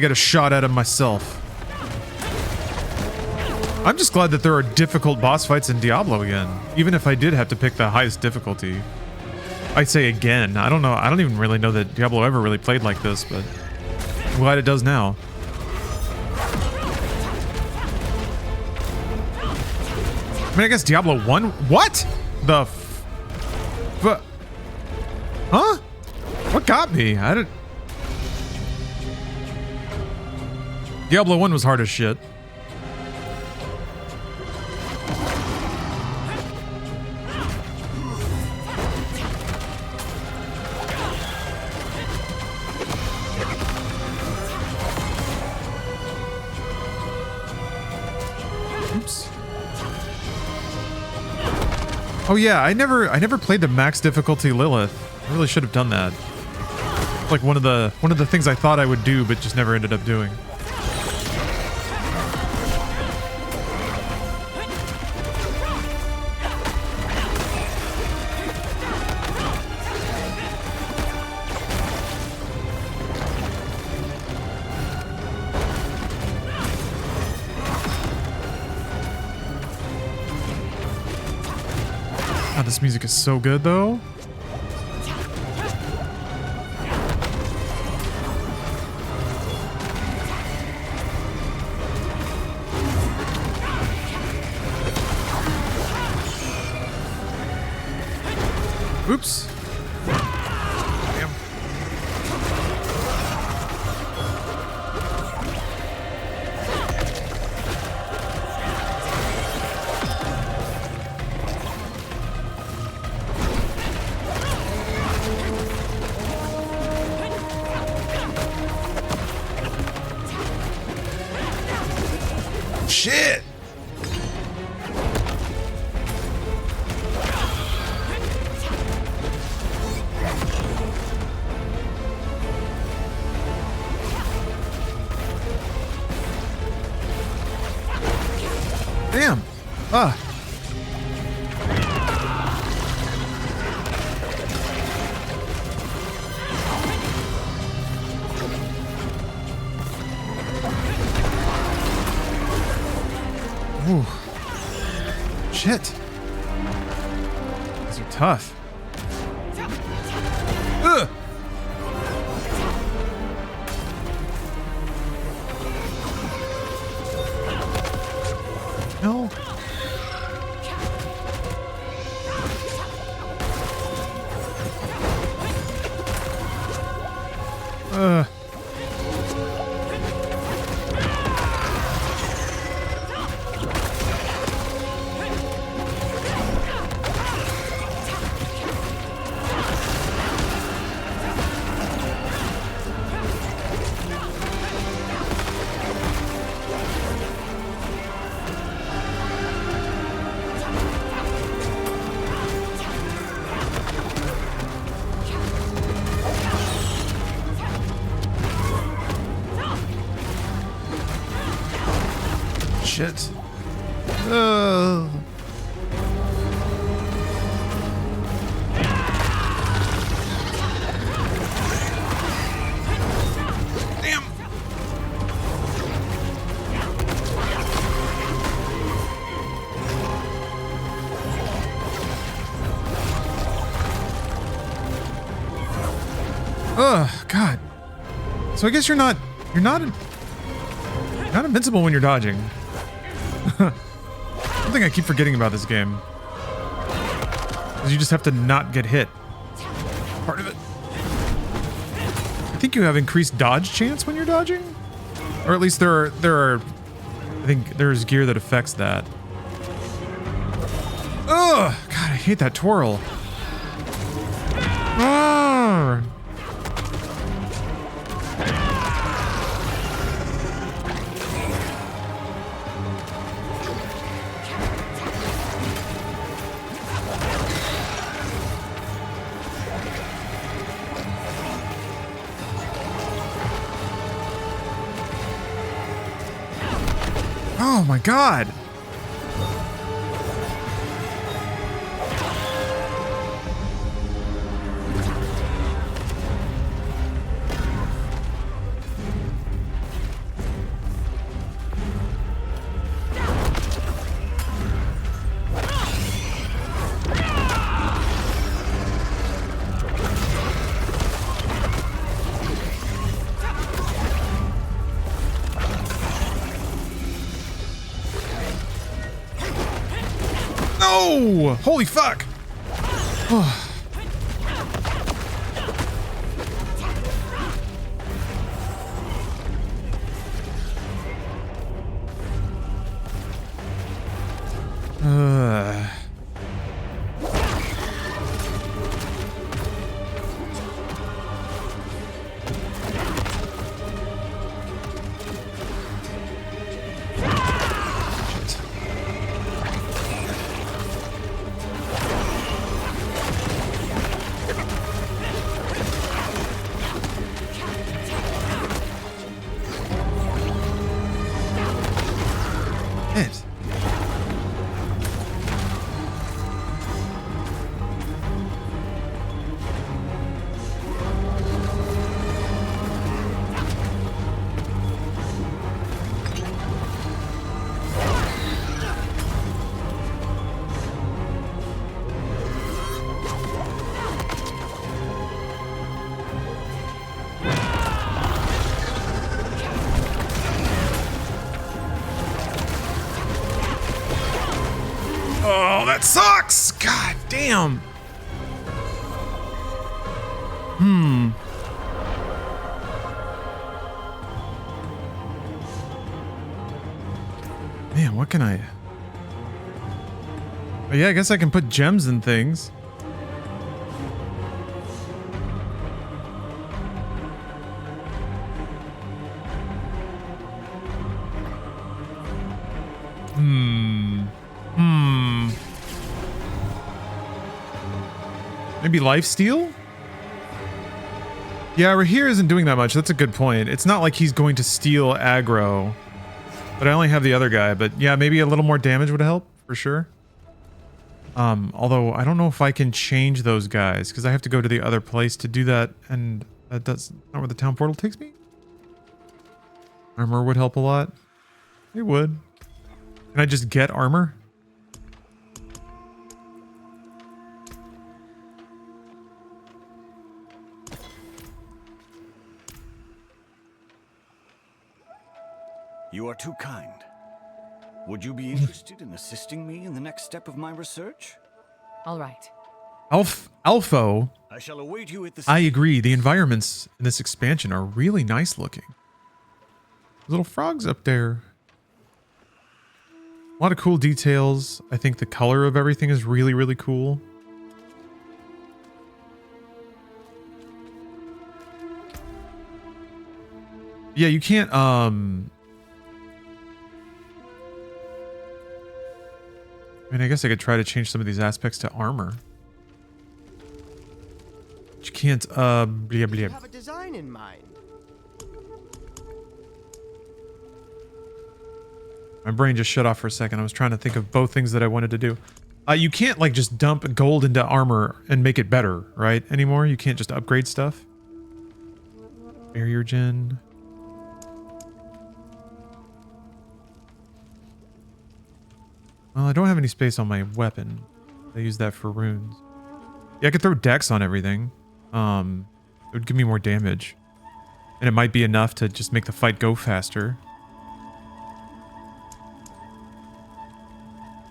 get a shot at him myself. I'm just glad that there are difficult boss fights in Diablo again. Even if I did have to pick the highest difficulty. I say again. I don't know. I don't even really know that Diablo ever really played like this, but I'm glad it does now. I mean, I guess Diablo 1? What? The huh? What got me? I didn't... Diablo 1 was hard as shit. Oops. Oh yeah, I never played the max difficulty Lilith. I really should have done that. Like one of the things I thought I would do, but just never ended up doing. God, this music is so good though. Oops. Damn. Shit. Damn. Ah. Ooh. Shit. These are tough. Ugh. No. Shit. Ugh. Damn. Ugh, God. So I guess you're not invincible when you're dodging. One thing I keep forgetting about this game is you just have to not get hit. Part of it. I think you have increased dodge chance when you're dodging, or at least there are. I think there's gear that affects that. Ugh! God, I hate that twirl. Ah! Oh my God. No! Holy fuck! It. Oh, that sucks! God damn! Man, what can I... Oh, yeah, I guess I can put gems in things. Maybe lifesteal? Yeah, Rahir isn't doing that much. That's a good point. It's not like he's going to steal aggro. But I only have the other guy. But yeah, maybe a little more damage would help for sure. Although I don't know if I can change those guys because I have to go to the other place to do that, and that's not where the town portal takes me. Armor would help a lot. It would. Can I just get armor? You are too kind. Would you be interested in assisting me in the next step of my research? All right. Alpho, I shall await you at the... I agree. The environments in this expansion are really nice looking. Little frogs up there. A lot of cool details. I think the color of everything is really, really cool. Yeah, you can't, I mean, I guess I could try to change some of these aspects to armor. But you can't, blah, blah. Have a design in mind. My brain just shut off for a second. I was trying to think of both things that I wanted to do. You can't like just dump gold into armor and make it better, right? Anymore? You can't just upgrade stuff. Barrier gen. Well, I don't have any space on my weapon. I use that for runes. Yeah, I could throw dex on everything. It would give me more damage. And it might be enough to just make the fight go faster.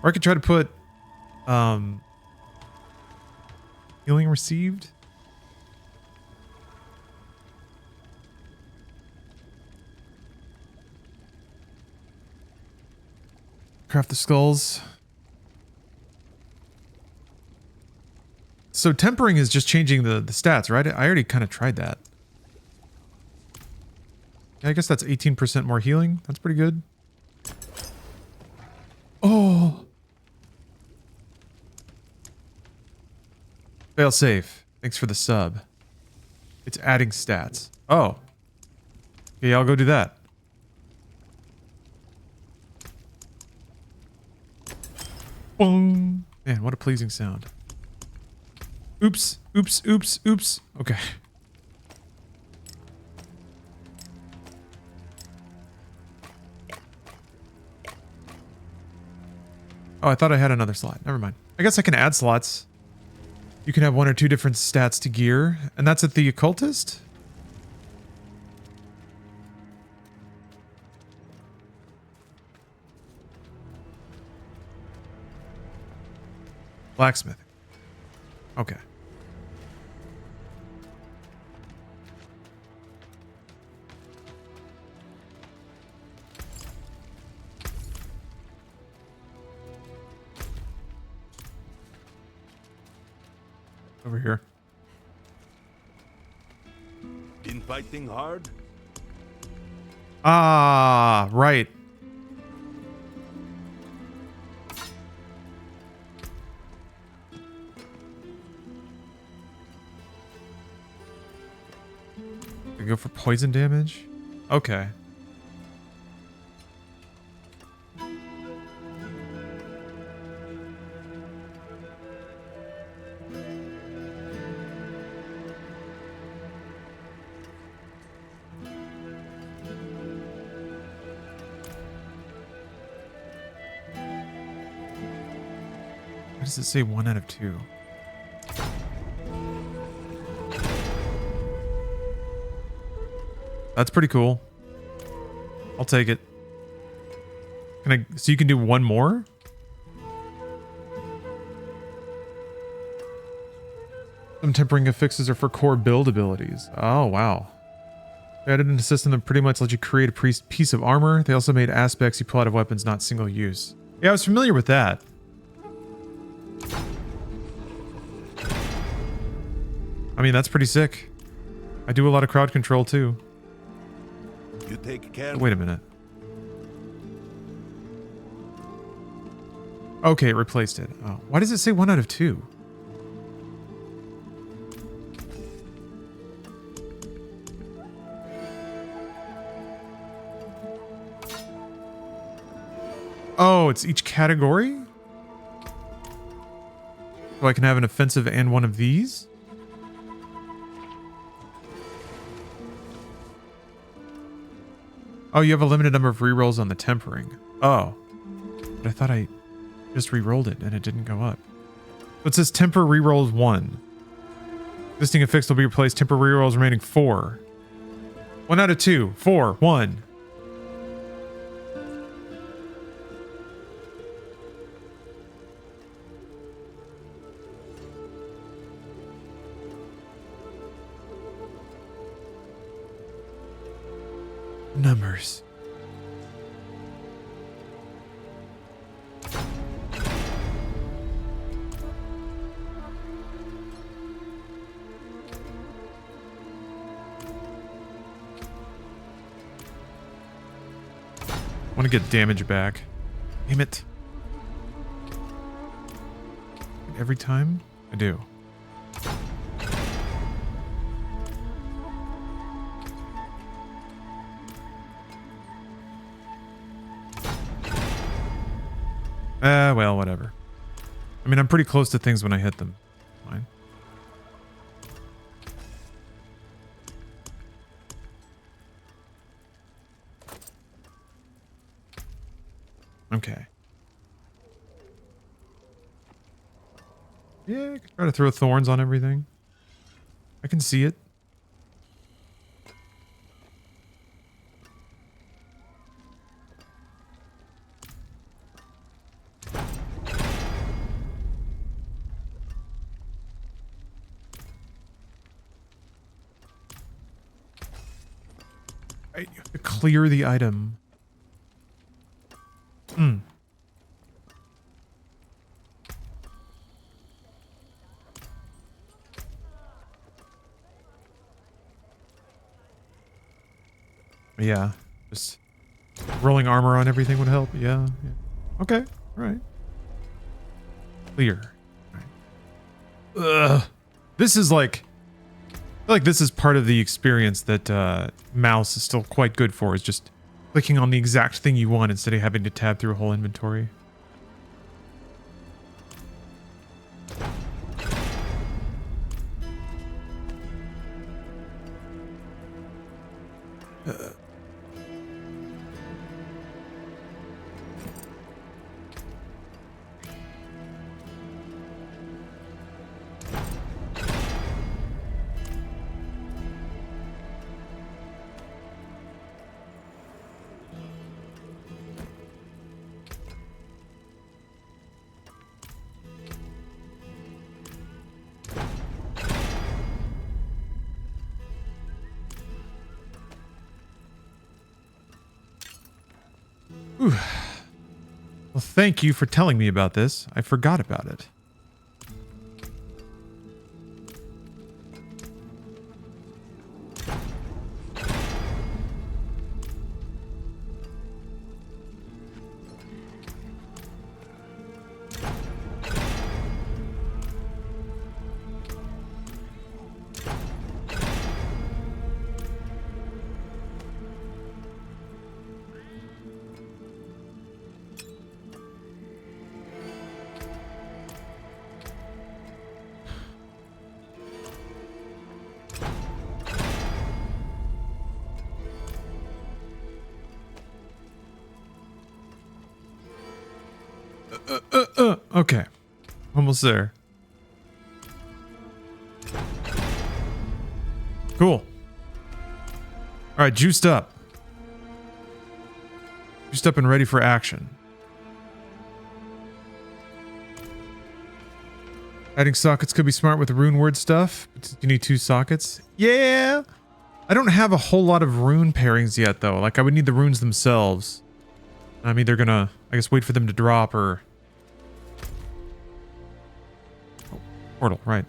Or I could try to put healing received. Craft the skulls. So tempering is just changing the stats, right? I already kind of tried that. Yeah, I guess that's 18% more healing. That's pretty good. Oh. Fail safe. Thanks for the sub. It's adding stats. Oh. Okay, I'll go do that. Boom. Man, what a pleasing sound. Oops. Oops. Oops. Oops. Okay. Oh, I thought I had another slot. Never mind. I guess I can add slots. You can have 1 or 2 different stats to gear. And that's at the occultist? Blacksmithing. Okay. Over here. Been fighting hard? Ah, right. I go for poison damage? Okay. Why does it say 1 out of 2? That's pretty cool. I'll take it. Can I? So you can do 1 more? Some tempering affixes are for core build abilities. Oh, wow. They added a system that pretty much lets you create a piece of armor. They also made aspects you pull out of weapons not single use. Yeah, I was familiar with that. I mean, that's pretty sick. I do a lot of crowd control too. You take care. Wait a minute. Okay, it replaced it. Oh, why does it say 1 out of 2? Oh, it's each category? So I can have an offensive and one of these? Oh, you have a limited number of rerolls on the tempering. Oh. But I thought I just rerolled it and it didn't go up. So it says temper rerolls 1. Existing effects will be replaced. Temper rerolls remaining 4. 1 out of 2. 4. 1. Numbers. I want to get damage back. Damn it. Every time? I do. Well, whatever. I mean, I'm pretty close to things when I hit them. Fine. Okay. Yeah, I can try to throw thorns on everything. I can see it. You have to clear the item. Hmm. Yeah, just rolling armor on everything would help. Yeah. Okay. All right. Clear. All right. Ugh. This is like, I feel like this is part of the experience that mouse is still quite good for, is just clicking on the exact thing you want instead of having to tab through a whole inventory. Whew. Well, thank you for telling me about this. I forgot about it. Okay. Almost there. Cool. All right, juiced up. Juiced up and ready for action. Adding sockets could be smart with the rune word stuff. You need 2 sockets. Yeah. I don't have a whole lot of rune pairings yet, though. Like, I would need the runes themselves. I'm either gonna, I guess, wait for them to drop or... Oh, portal, right.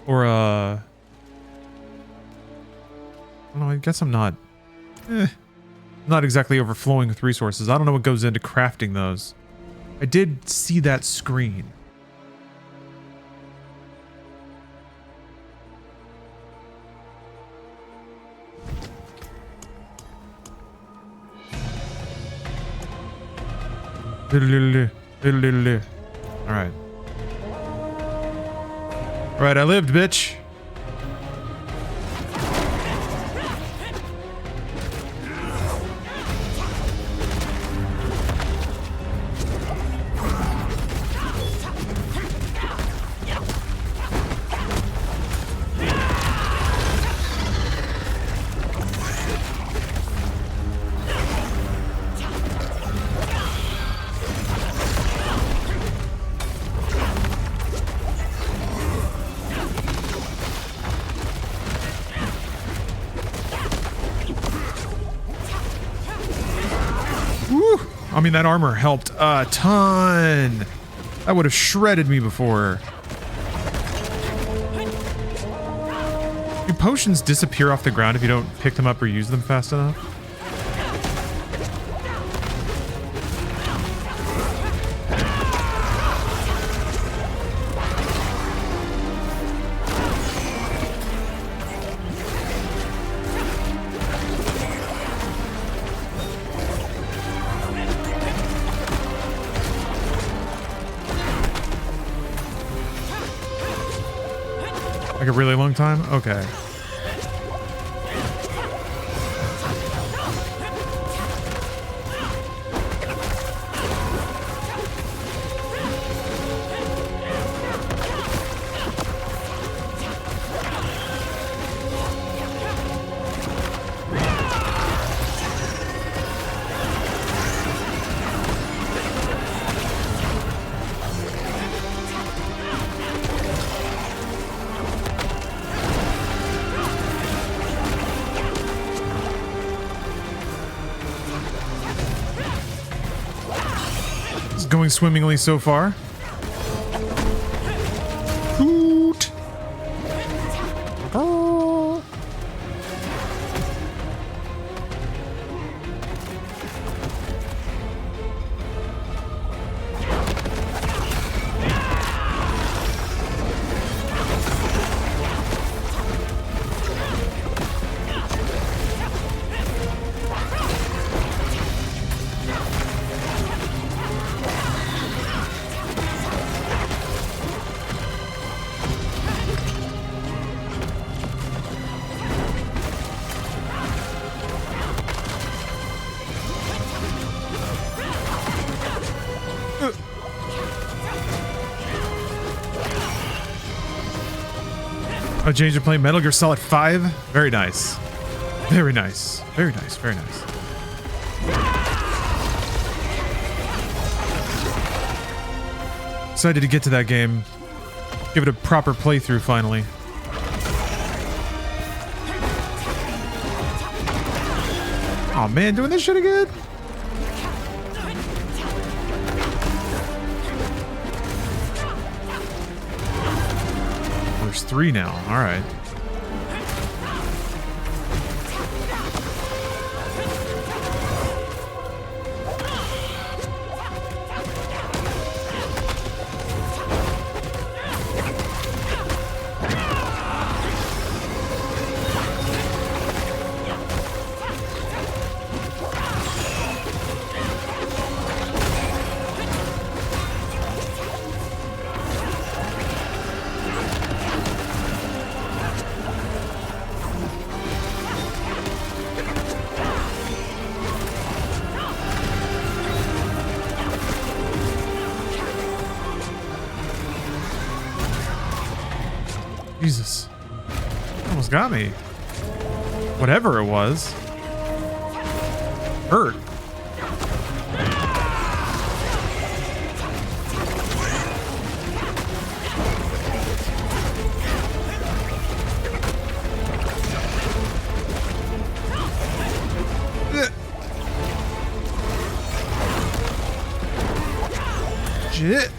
Or, I don't know, I guess I'm not... not exactly overflowing with resources. I don't know what goes into crafting those. I did see that screen. Alright. Alright, I lived, bitch. I mean, that armor helped a ton. That would have shredded me before. Do potions disappear off the ground if you don't pick them up or use them fast enough? Like a really long time? Okay. Going swimmingly so far. Hoot. Oh. Oh, James, you're playing Metal Gear Solid 5? Very nice. Very nice. Very nice. Very nice. Excited to get to that game. Give it a proper playthrough finally. Oh man, doing this shit again? There's 3 now. All right. Jesus. Almost got me. Whatever it was. Hurt. Shit.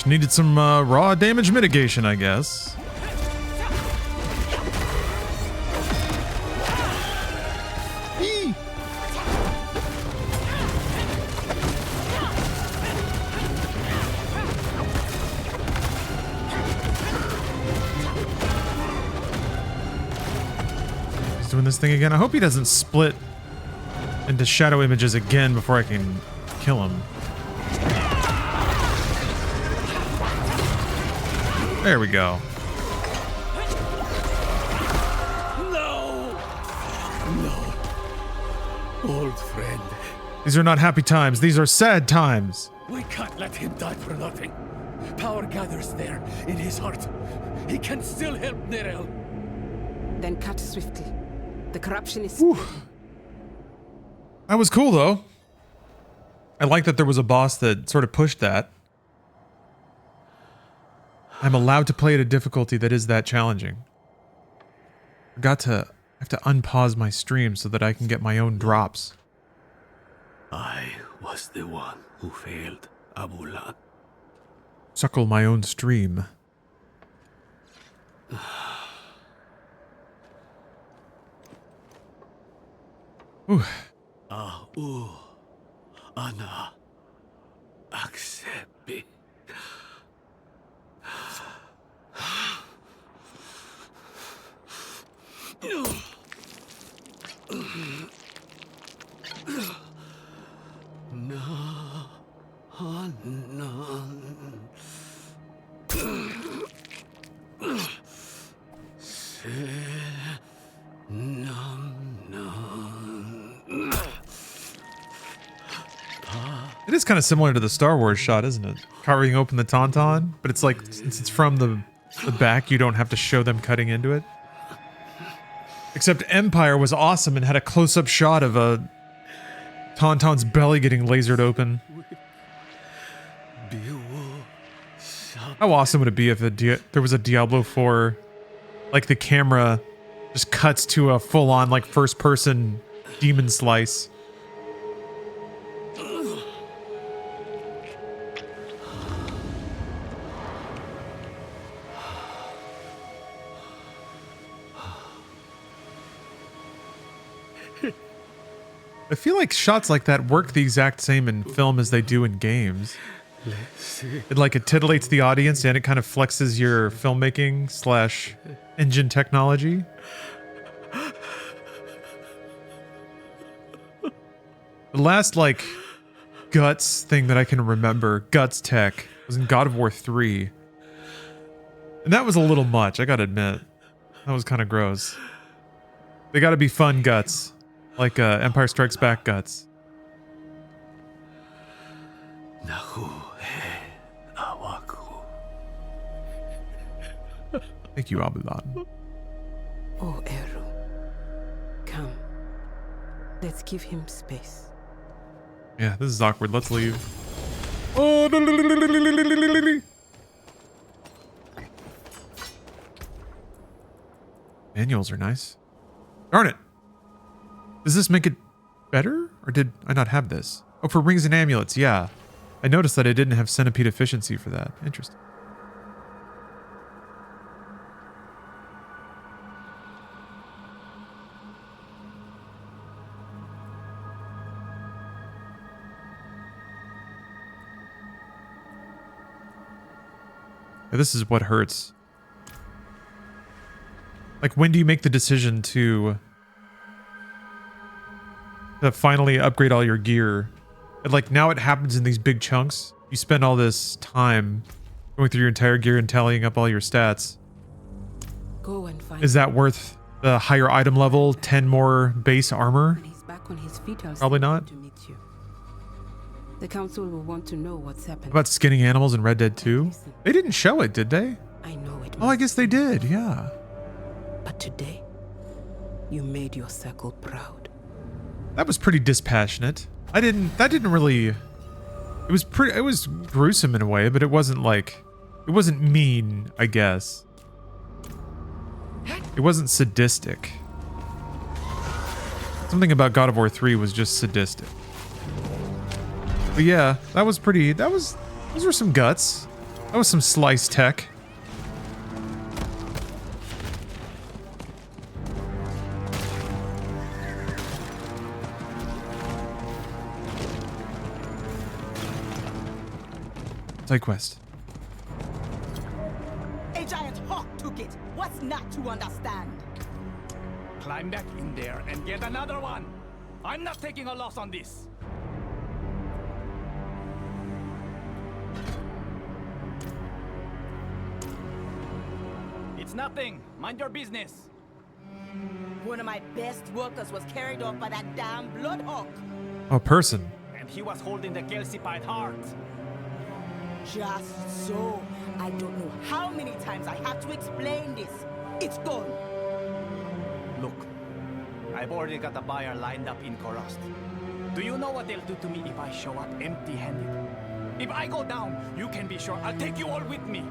Just needed some raw damage mitigation, I guess. Eee. He's doing this thing again. I hope he doesn't split into shadow images again before I can kill him. There we go. No! No. Old friend. These are not happy times. These are sad times. We can't let him die for nothing. Power gathers there in his heart. He can still help Nerel. Then cut swiftly. The corruption is Whew. That was cool, though. I like that there was a boss that sort of pushed that. I'm allowed to play at a difficulty that is that challenging. I have to unpause my stream so that I can get my own drops. I was the one who failed Abulan. Suckle my own stream. Ooh. Ana. Accept me. It is kind of similar to the Star Wars shot, isn't it? Carving open the tauntaun, but it's like, since it's from the back, you don't have to show them cutting into it. Except Empire was awesome and had a close-up shot of a tauntaun's belly getting lasered open. How awesome would it be if there was a Diablo IV, like the camera just cuts to a full-on like first-person demon slice. I feel like shots like that work the exact same in film as they do in games. It titillates the audience and it kind of flexes your filmmaking / engine technology. The last like guts thing that I can remember, guts tech, was in God of War 3. And that was a little much, I gotta admit. That was kind of gross. They gotta be fun guts. Like Empire Strikes Back guts. Thank you, Abulan. Oh, Eru. Come. Let's give him space. Yeah, this is awkward. Let's leave. Oh, manuals are nice. Darn it. Does this make it better? Or did I not have this? Oh, for rings and amulets, yeah. I noticed that I didn't have centipede efficiency for that. Interesting. Yeah, this is what hurts. Like, when do you make the decision to finally upgrade all your gear? And like, now it happens in these big chunks. You spend all this time going through your entire gear and tallying up all your stats. Go and find Is that worth the higher item level, 10 more base armor? When he's back on his feet, I'll Probably send him not. to meet you. The council will want to know what's happened. How about skinning animals in Red Dead 2? They didn't show it, did they? I know it. Oh, I guess they did, yeah. But today, you made your circle proud. That was pretty dispassionate. That didn't really, it was gruesome in a way, but it wasn't mean, I guess. It wasn't sadistic. Something about God of War 3 was just sadistic. But yeah, those were some guts. That was some slice tech. Side quest. A giant hawk took it. What's not to understand? Climb back in there and get another one. I'm not taking a loss on this. It's nothing. Mind your business. One of my best workers was carried off by that damn bloodhawk. Oh, person. And he was holding the calcified heart. Just so. I don't know how many times I have to explain this. It's gone. Look, I've already got a buyer lined up in Korost. Do you know what they'll do to me if I show up empty-handed? If I go down, you can be sure I'll take you all with me.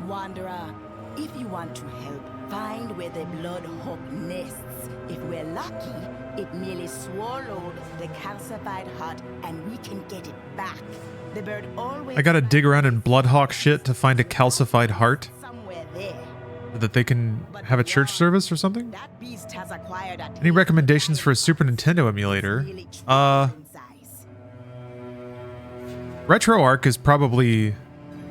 Wanderer, if you want to help, find where the bloodhawk nests. If we're lucky, it merely swallowed the calcified heart and we can get it back. The bird always... I gotta dig around in Bloodhawk shit to find a calcified heart somewhere there. that they can have a church service or something. That beast has acquired a Any recommendations for a Super Nintendo emulator? RetroArch is probably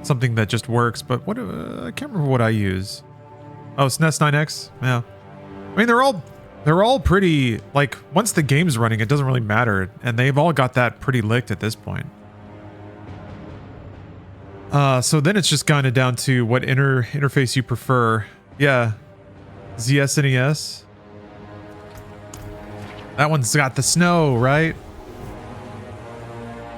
something that just works, but what I can't remember what I use. Oh, SNES 9X? Yeah. I mean, they're all pretty, like, once the game's running, it doesn't really matter, and they've all got that pretty licked at this point. So then it's just kind of down to what interface you prefer. Yeah. ZSNES. That one's got the snow, right?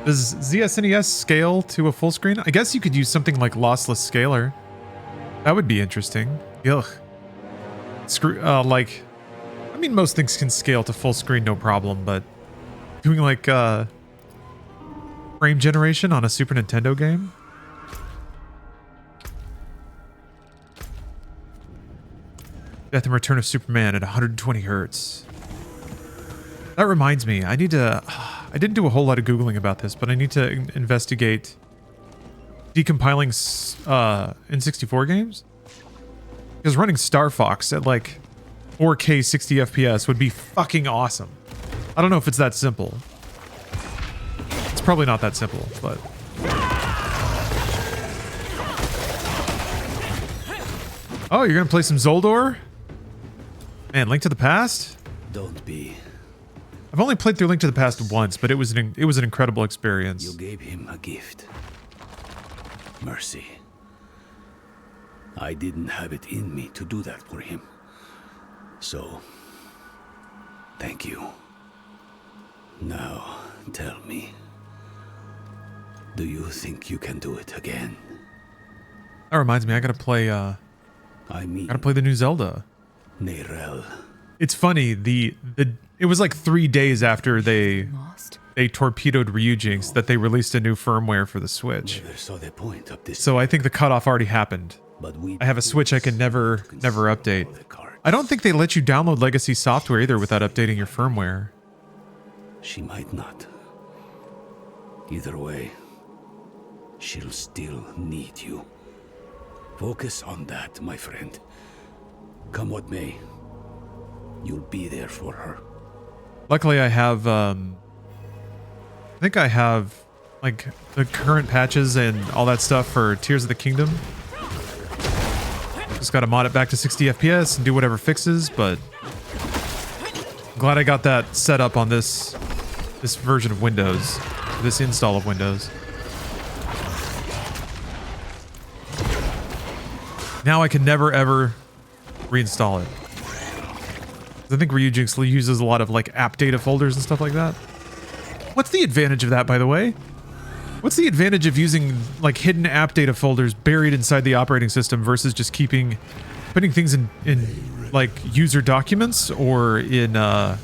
Does ZSNES scale to a full screen? I guess you could use something like lossless scaler. That would be interesting. Ugh. Like, I mean, most things can scale to full screen, no problem, but doing like frame generation on a Super Nintendo game? Death and Return of Superman at 120 hertz. That reminds me, I didn't do a whole lot of Googling about this, but I need to investigate decompiling N64 games. Because running Star Fox at like 4K 60 FPS would be fucking awesome. I don't know if it's that simple. It's probably not that simple, but... Oh, you're gonna play some Zoldor? Man, Link to the Past? Don't be. I've only played through Link to the Past once, but it was an incredible experience. You gave him a gift. Mercy. I didn't have it in me to do that for him. So, thank you. Now, tell me. Do you think you can do it again? That reminds me, I gotta play I mean, the new Zelda. Neyrelle. It's funny, it was like 3 days after they torpedoed Ryujinx that they released a new firmware for the Switch. Never saw the point of this. So I think the cutoff already happened. But we I have a Switch I can never update. I don't think they let you download legacy software either without updating your firmware. She might not. Either way, she'll still need you. Focus on that, my friend. Come what may, you'll be there for her. Luckily, I have, I think I have, like, the current patches and all that stuff for Tears of the Kingdom. Just gotta mod it back to 60 FPS and do whatever fixes, but I'm glad I got that set up on this version of Windows, this install of Windows. Now I can never, ever reinstall it. I think Ryujinx uses a lot of like app data folders and stuff like that. What's the advantage of that, by the way? What's the advantage of using like hidden app data folders buried inside the operating system versus just putting things in like user documents or in a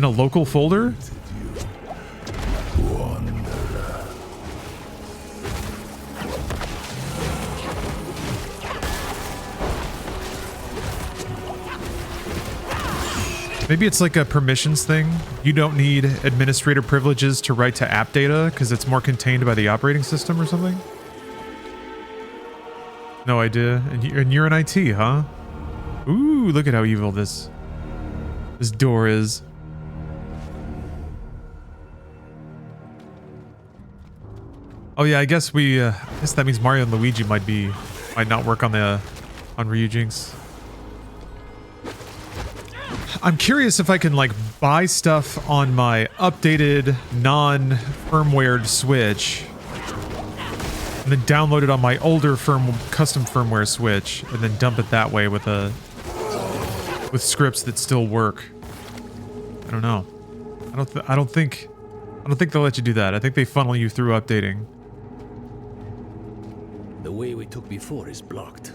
local folder? Maybe it's like a permissions thing. You don't need administrator privileges to write to app data because it's more contained by the operating system or something. No idea. And you're in IT, huh? Ooh, look at how evil this door is. Oh yeah, I guess that means Mario and Luigi might not work on Ryujinx. I'm curious if I can like buy stuff on my updated non-firmwared Switch and then download it on my older custom firmware Switch and then dump it that way with scripts that still work. I don't know. I don't think they'll let you do that. I think they funnel you through updating. The way we took before is blocked.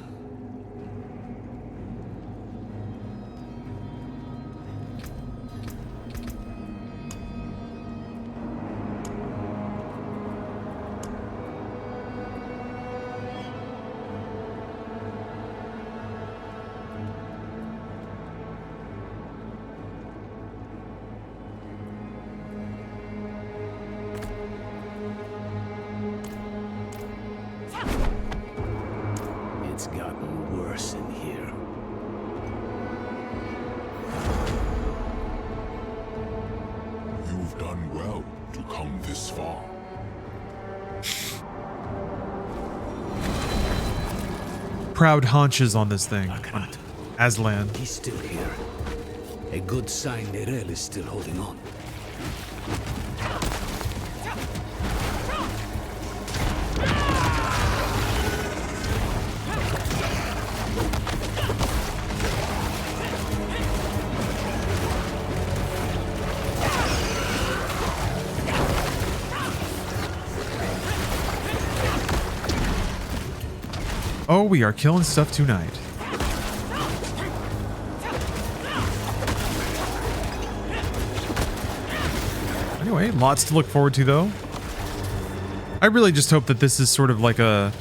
It's gotten worse in here. You've done well to come this far. Proud haunches on this thing. On Aslan. He's still here. A good sign Nerel is still holding on. Oh, we are killing stuff tonight. Anyway, lots to look forward to, though. I really just hope that this is sort of like a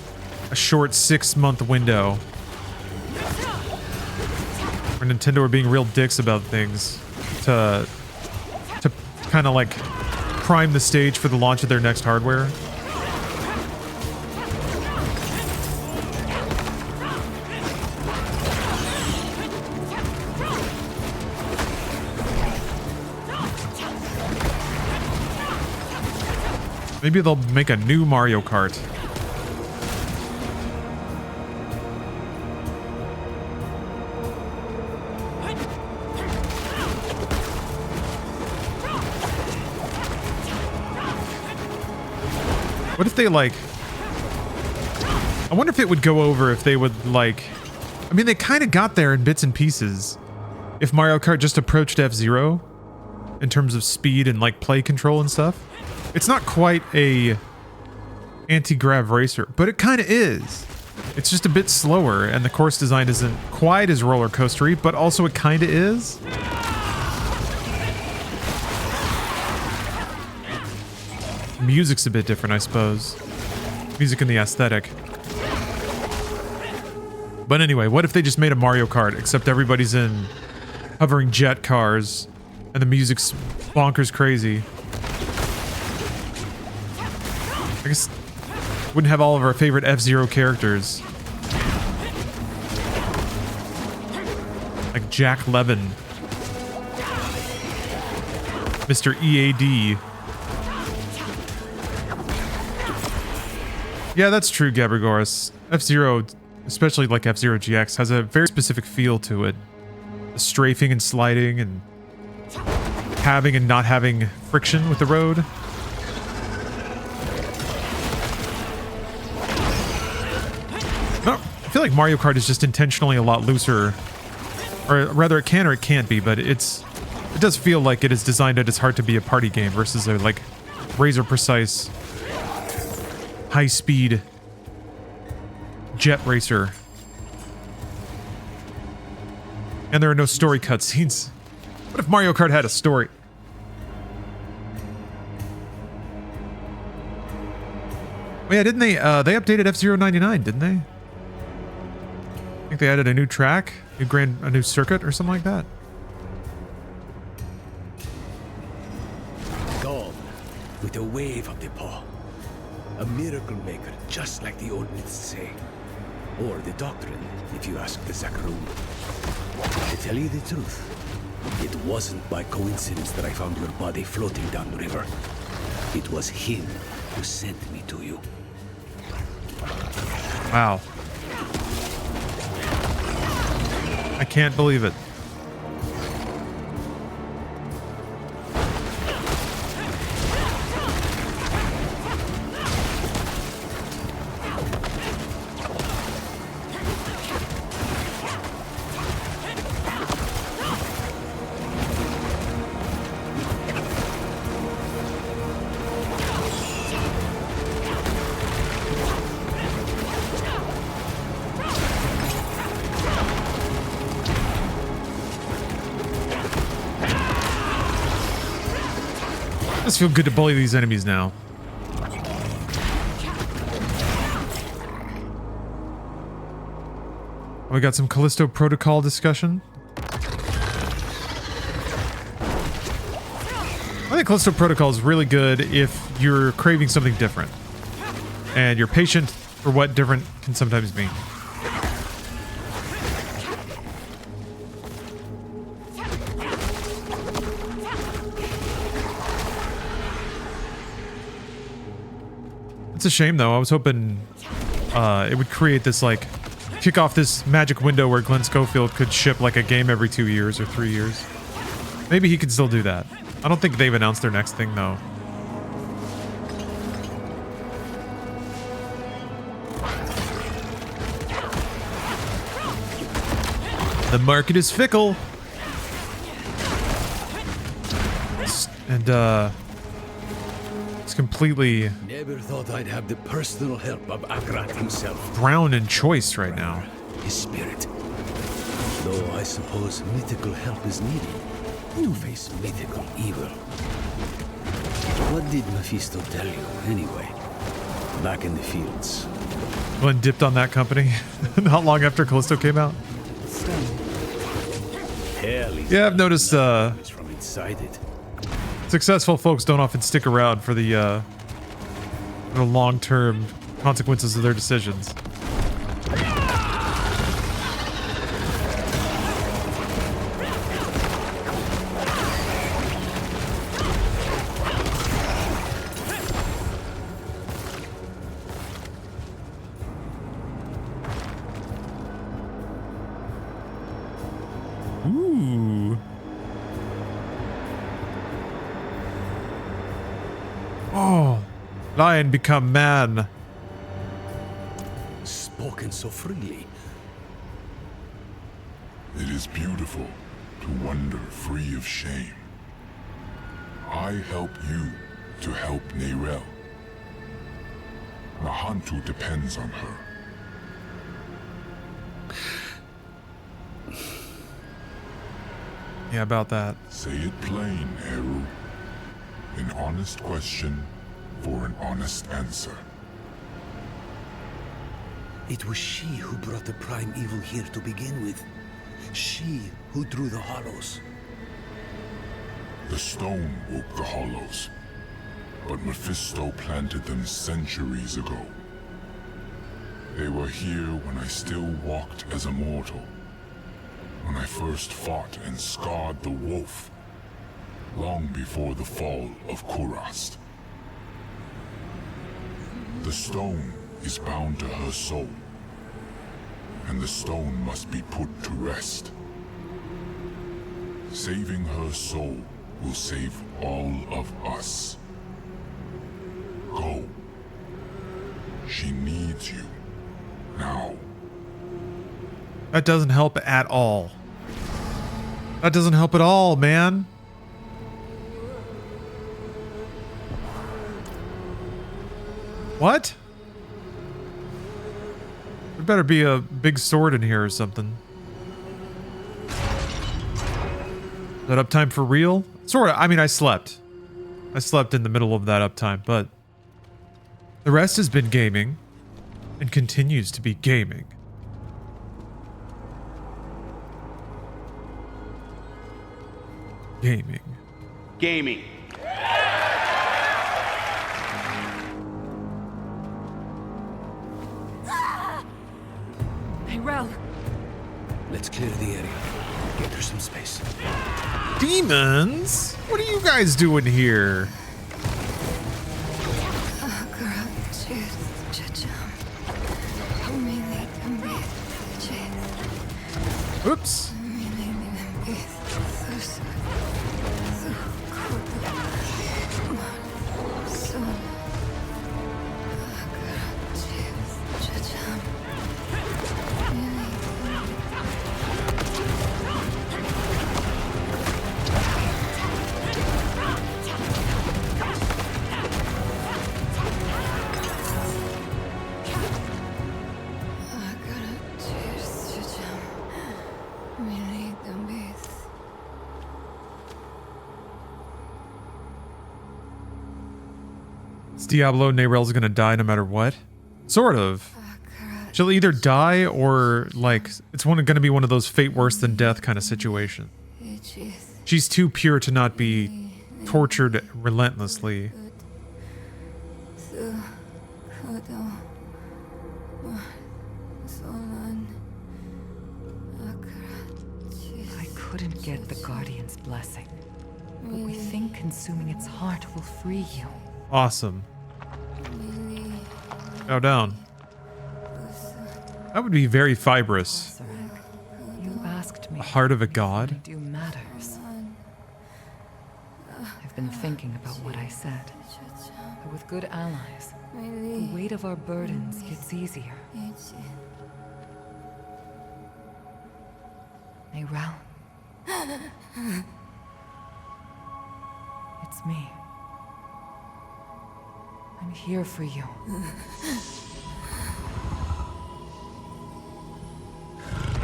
short 6-month window where Nintendo are being real dicks about things to kind of like prime the stage for the launch of their next hardware. Maybe they'll make a new Mario Kart. What if they like... I wonder if it would go over if they would like... I mean, they kind of got there in bits and pieces. If Mario Kart just approached F-Zero in terms of speed and like play control and stuff. It's not quite a anti-grav racer, but it kind of is. It's just a bit slower, and the course design isn't quite as roller coastery, but also it kind of is. Music's a bit different, I suppose. Music and the aesthetic. But anyway, what if they just made a Mario Kart, except everybody's in hovering jet cars, and the music's bonkers crazy? I guess wouldn't have all of our favorite F-Zero characters. Like Jack Levin. Mr. EAD. Yeah, that's true, Gabrigoris. F-Zero, especially like F-Zero GX, has a very specific feel to it. The strafing and sliding and having and not having friction with the road. I feel like Mario Kart is just intentionally a lot looser, or rather it can or it can't be, but it does feel like it is designed at its heart to be a party game versus a like razor precise high speed jet racer. And there are no story cutscenes. What if Mario Kart had a story? Oh yeah, didn't they updated F-Zero 99, didn't they? I think they added a new track, a new circuit or something like that. Gone with a wave of the paw. A miracle maker, just like the old myths say. Or the doctrine, if you ask the Zakroom. To tell you the truth, it wasn't by coincidence that I found your body floating down the river. It was him who sent me to you. Wow. I can't believe it. It does feel good to bully these enemies now. We got some Callisto Protocol discussion. I think Callisto Protocol is really good if you're craving something different. And you're patient for what different can sometimes mean. It's a shame though. I was hoping it would create this, like, kick off this magic window where Glenn Schofield could ship like a game every 2 years or 3 years. Maybe he could still do that. I don't think they've announced their next thing though. The market is fickle. And it's completely Never thought I'd have the personal help of Agrat himself. drowned in choice right now. His spirit. Though I suppose mythical help is needed to face mythical evil. What did Mephisto tell you, anyway? Back in the fields. Glenn dipped on that company not long after Callisto came out. Hell, Yeah, I've noticed from inside it. successful folks don't often stick around for the long-term consequences of their decisions. Ooh. Oh, lion become man. Spoken so freely. It is beautiful to wander free of shame. I help you to help Neyrelle. Nahantu depends on her. Yeah, about that. Say it plain, Eru. An honest question for an honest answer. It was she who brought the prime evil here to begin with. She who drew the hollows. The stone woke the hollows, but Mephisto planted them centuries ago. They were here when I still walked as a mortal, when I first fought and scarred the wolf, long before the fall of Kurast. The stone is bound to her soul, and the stone must be put to rest. Saving her soul will save all of us. Go. She needs you. Now. That doesn't help at all. That doesn't help at all, man. What? There better be a big sword in here or something. Is that uptime for real? Sort of. I mean, I slept. I slept in the middle of that uptime, but the rest has been gaming and continues to be gaming. Gaming. Gaming. Rel. Let's clear the area. Get her some space. Demons? What are you guys doing here? Oops. Diablo, Nayrel's gonna die no matter what? Sort of. She'll either die or, like, it's gonna be one of those fate worse than death kind of situations. She's too pure to not be tortured relentlessly. I couldn't get the Guardian's blessing, but we think consuming its heart will free you. Awesome. Bow down. That would be very fibrous. You asked me. The heart of a god? Do matters. I've been thinking about what I said. But with good allies, the weight of our burdens gets easier. Nayrel. It's me. I'm here for you.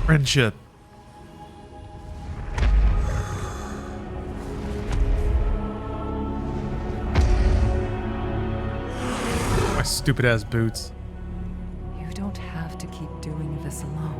Friendship. My stupid ass boots. You don't have to keep doing this alone.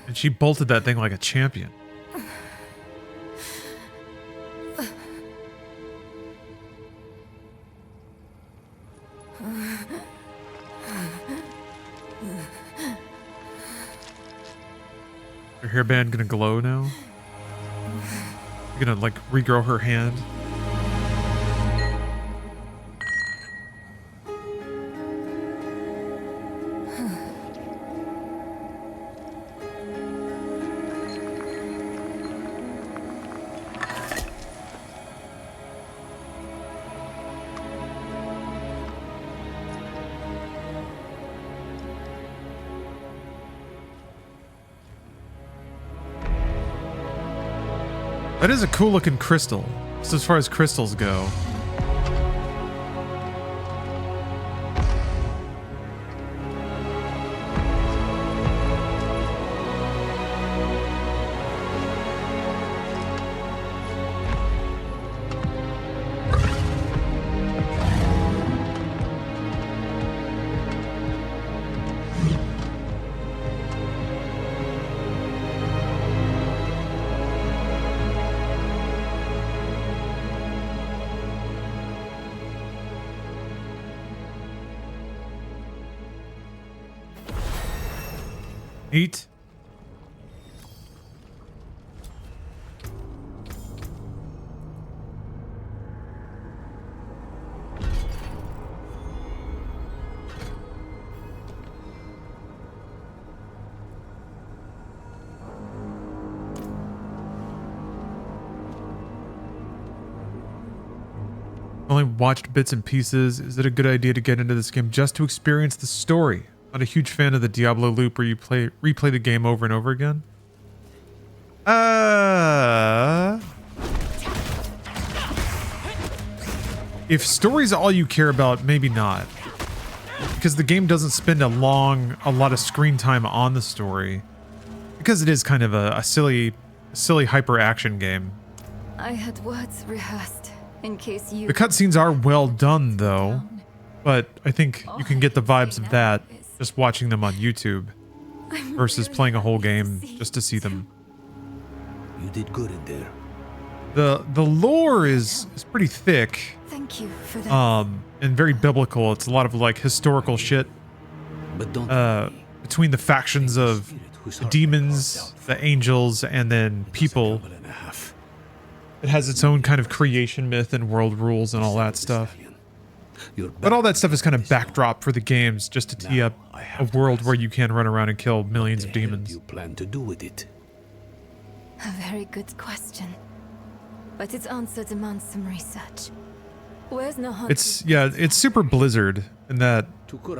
And she bolted that thing like a champion. Her hairband gonna glow now? You're gonna like regrow her hand? That is a cool looking crystal, just as far as crystals go. Eat. Only watched bits and pieces. Is it a good idea to get into this game just to experience the story? Not a huge fan of the Diablo loop where you replay the game over and over again. If story's all you care about, maybe not. Because the game doesn't spend a lot of screen time on the story. Because it is kind of a silly hyper action game. I had words rehearsed in case you... The cutscenes are well done though, but I think you can get the vibes of that just watching them on YouTube versus playing a whole game just to see them. You did good in there. The lore is pretty thick. Thank you for that. And very biblical. It's a lot of like historical shit. But don't Between the factions of the demons, the angels, and then people. It has its own kind of creation myth and world rules and all that stuff. But all that stuff is kind of backdrop for the games just to tee up a world where you can run around and kill millions of demons. You plan to do with it? A very good question. But its answer demands some research. Where's Nahan? It's super Blizzard in that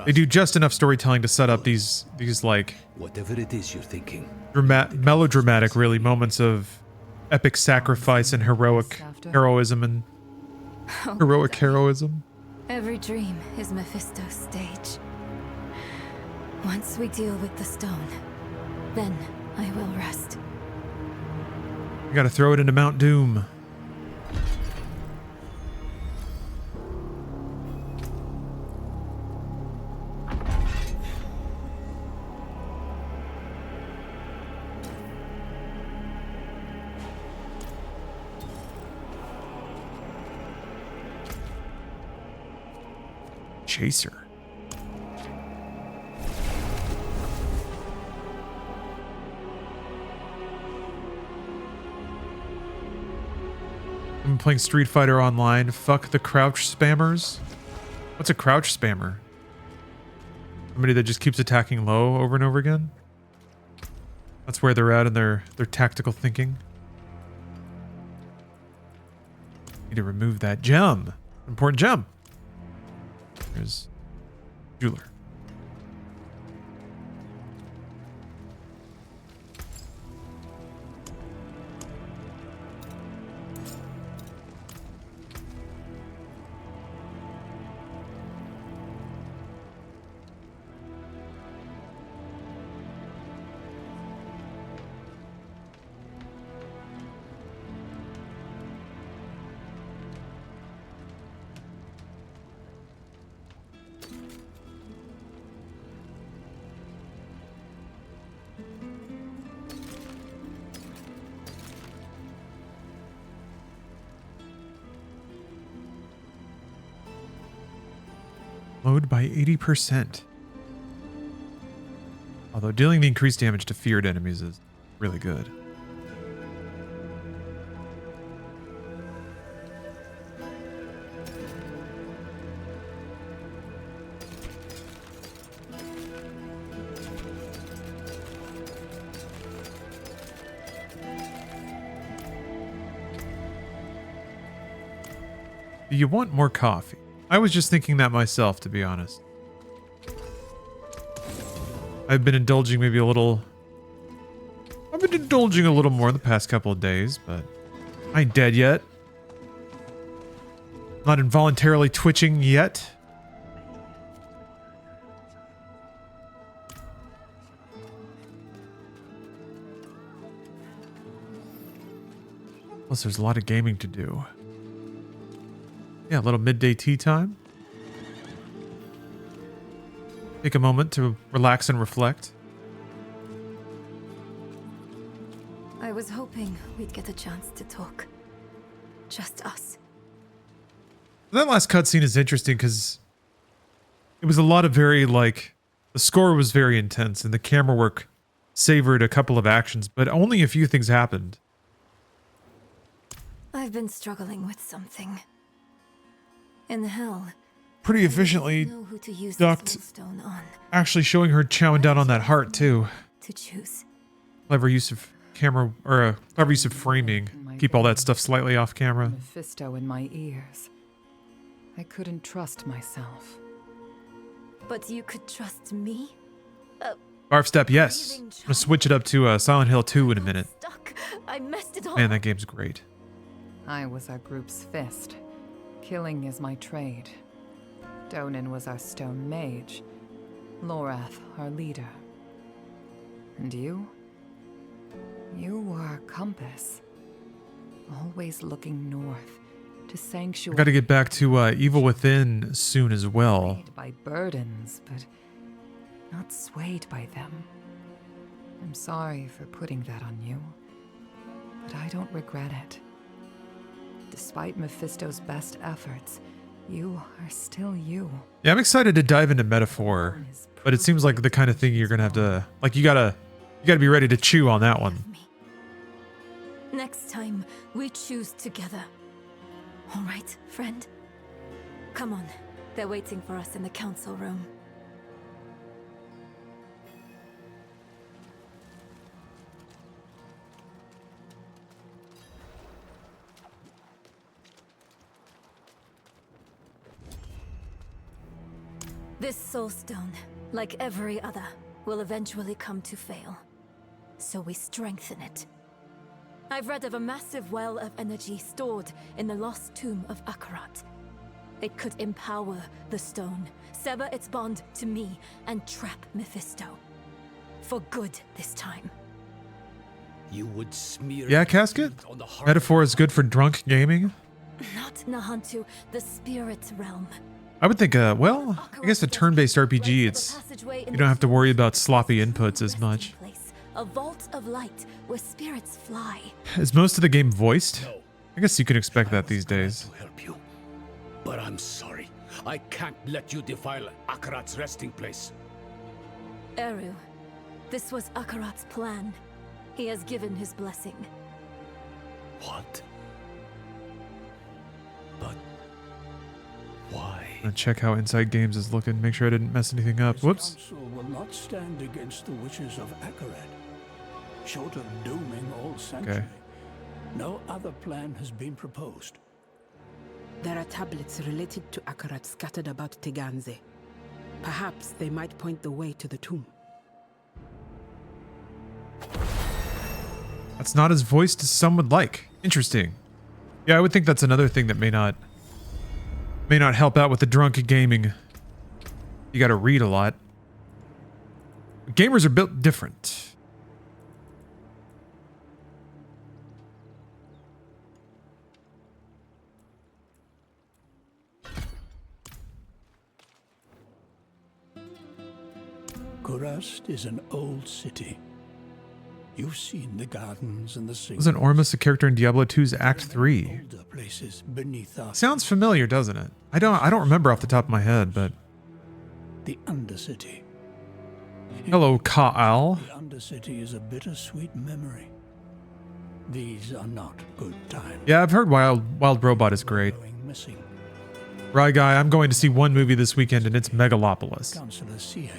they do just enough storytelling to set up these like Whatever it is you're thinking. melodramatic really moments of epic sacrifice and heroism and heroic heroism. Every dream is Mephisto's stage. Once we deal with the stone, then I will rest. You gotta throw it into Mount Doom. Chaser. I'm playing Street Fighter Online. Fuck the crouch spammers. What's a crouch spammer? Somebody that just keeps attacking low over and over again? That's where they're at in their tactical thinking. Need to remove that gem. Important gem. There's jeweler. Load by 80%. Although dealing the increased damage to feared enemies is really good. Do you want more coffee? I was just thinking that myself, to be honest. I've been indulging maybe a little... I've been indulging a little more in the past couple of days, but I ain't dead yet. Not involuntarily twitching yet. Plus, there's a lot of gaming to do. Yeah, a little midday tea time. Take a moment to relax and reflect. I was hoping we'd get a chance to talk. Just us. That last cutscene is interesting because it was a lot of very, like, the score was very intense and the camera work savored a couple of actions, but only a few things happened. I've been struggling with something. In hell, Pretty efficiently know who to use ducked, the stone on. actually showing her chowing down on that heart too. To choose. Clever use of camera, or a clever use of framing. Keep all that stuff slightly off camera. Mephisto in my ears. I couldn't trust myself. But you could trust me? Barf Step, yes. I'm gonna switch it up to Silent Hill 2 in a minute. Stuck. I messed it all Man, up. that game's great. I was our group's fist. Killing is my trade. Donan was our stone mage. Lorath, our leader. And you? You were our compass. Always looking north, to I sanctuary. gotta get back to Evil Within soon as well. Swayed by burdens, but not swayed by them. I'm sorry for putting that on you, but I don't regret it. Despite Mephisto's best efforts, you are still you. Yeah, I'm excited to dive into Metaphor, but it seems like the kind of thing you're gonna have to, like, you gotta be ready to chew on that one. Next time, we choose together. All right, friend? Come on. They're waiting for us in the council room. This soul stone, like every other, will eventually come to fail. So we strengthen it. I've read of a massive well of energy stored in the lost tomb of Akarat. It could empower the stone, sever its bond to me, and trap Mephisto. For good this time. You would smear Yeah, Casket? on the heart Metaphor is good for drunk gaming. Not Nahantu, the spirit realm. I would think, well, I guess a turn-based RPG, it's you don't have to worry about sloppy inputs as much. A vault of light where spirits fly. Is most of the game voiced? No. I guess you can expect that these days. to help you. But I'm sorry. I can't let you defile Akarat's resting place. Eru, this was Akarat's plan. He has given his blessing. What? But why? I'm gonna check how Inside Games is looking, make sure I didn't mess anything up. Whoops. This council will not stand against the wishes of Akarat. Short of dooming all sanctuary, no other plan has been proposed. There are tablets related to Akarat scattered about Teganze. Perhaps they might point the way to the tomb. That's not as voiced as some would like. Interesting. Yeah, I would think that's another thing that may not help out with the drunk gaming. You gotta read a lot. Gamers are built different. Kurast is an old city. You've seen the gardens and the singers. Wasn't Ormus a character in Diablo 2's Act 3? Older places beneath our Sounds familiar, doesn't it? I don't remember off the top of my head, but the Undercity. hello, Ka'al. The Undercity is a bittersweet memory. These are not good times. Yeah, I've heard Wild Robot is great. Going missing. Right, guy, I'm going to see one movie this weekend, and it's Megalopolis. Councillor Sieg.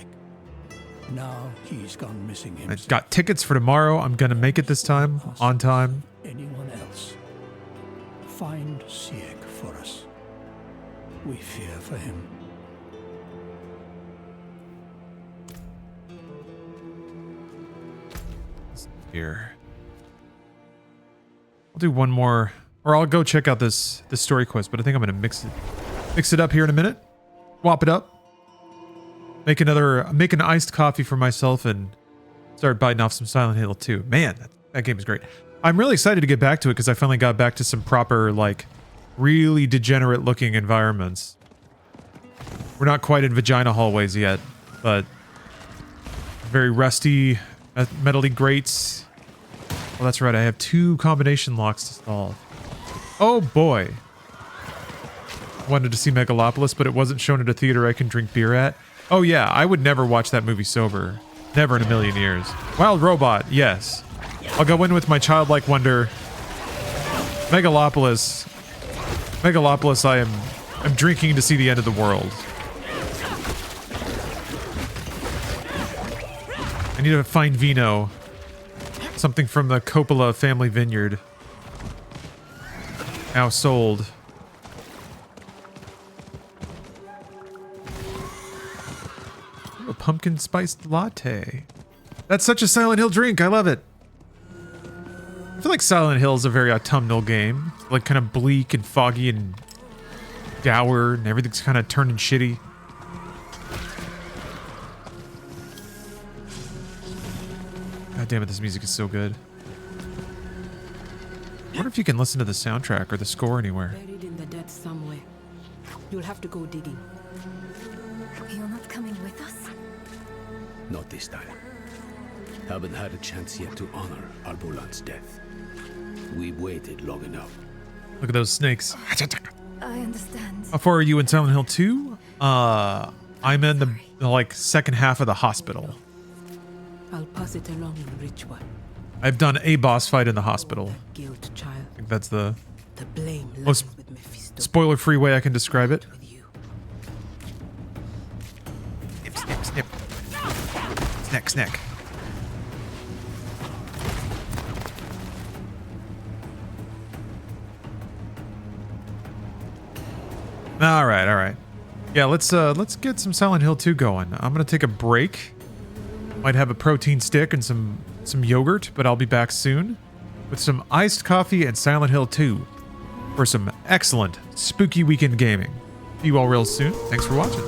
Now he's gone missing I himself. got tickets for tomorrow. I'm gonna make it this time, on time. Anyone else? Find Sieg for us. We fear for him. Here. I'll do one more, or I'll go check out this story quest, but I think I'm gonna mix it up here in a minute. Swap it up. Make an iced coffee for myself and start biting off some Silent Hill 2. Man, that game is great. I'm really excited to get back to it because I finally got back to some proper, like, really degenerate looking environments. We're not quite in vagina hallways yet, but very rusty, metally grates. Well, that's right, I have 2 combination locks to solve. Oh boy. Wanted to see Megalopolis, but it wasn't shown at a theater I can drink beer at. Oh yeah, I would never watch that movie sober. Never in a million years. Wild Robot, yes. I'll go in with my childlike wonder. Megalopolis, I'm drinking to see the end of the world. I need to find vino. Something from the Coppola family vineyard. Now sold. pumpkin spiced latte. That's such a Silent Hill drink. I love it. I feel like Silent Hill is a very autumnal game. Like kind of bleak and foggy and dour and everything's kind of turning shitty. God damn it, this music is so good. I wonder if you can listen to the soundtrack or the score anywhere. Buried in the dead somewhere. You'll have to go digging. You're not coming with us? Not this time. Haven't had a chance yet to honor Albulan's death. We've waited long enough. Look at those snakes. I understand. How far are you in Silent Hill 2? I'm in the like second half of the hospital. I'll pass it along in ritual. I've done a boss fight in the hospital. Guilt, child. I think that's the blame most lies with Mephisto. spoiler-free way I can describe it. With you. Snip, snip, snip. Snack, snack. All right. Yeah, let's get some Silent Hill 2 going. I'm gonna take a break. Might have a protein stick and some yogurt, but I'll be back soon with some iced coffee and Silent Hill 2 for some excellent spooky weekend gaming. See you all real soon. Thanks for watching.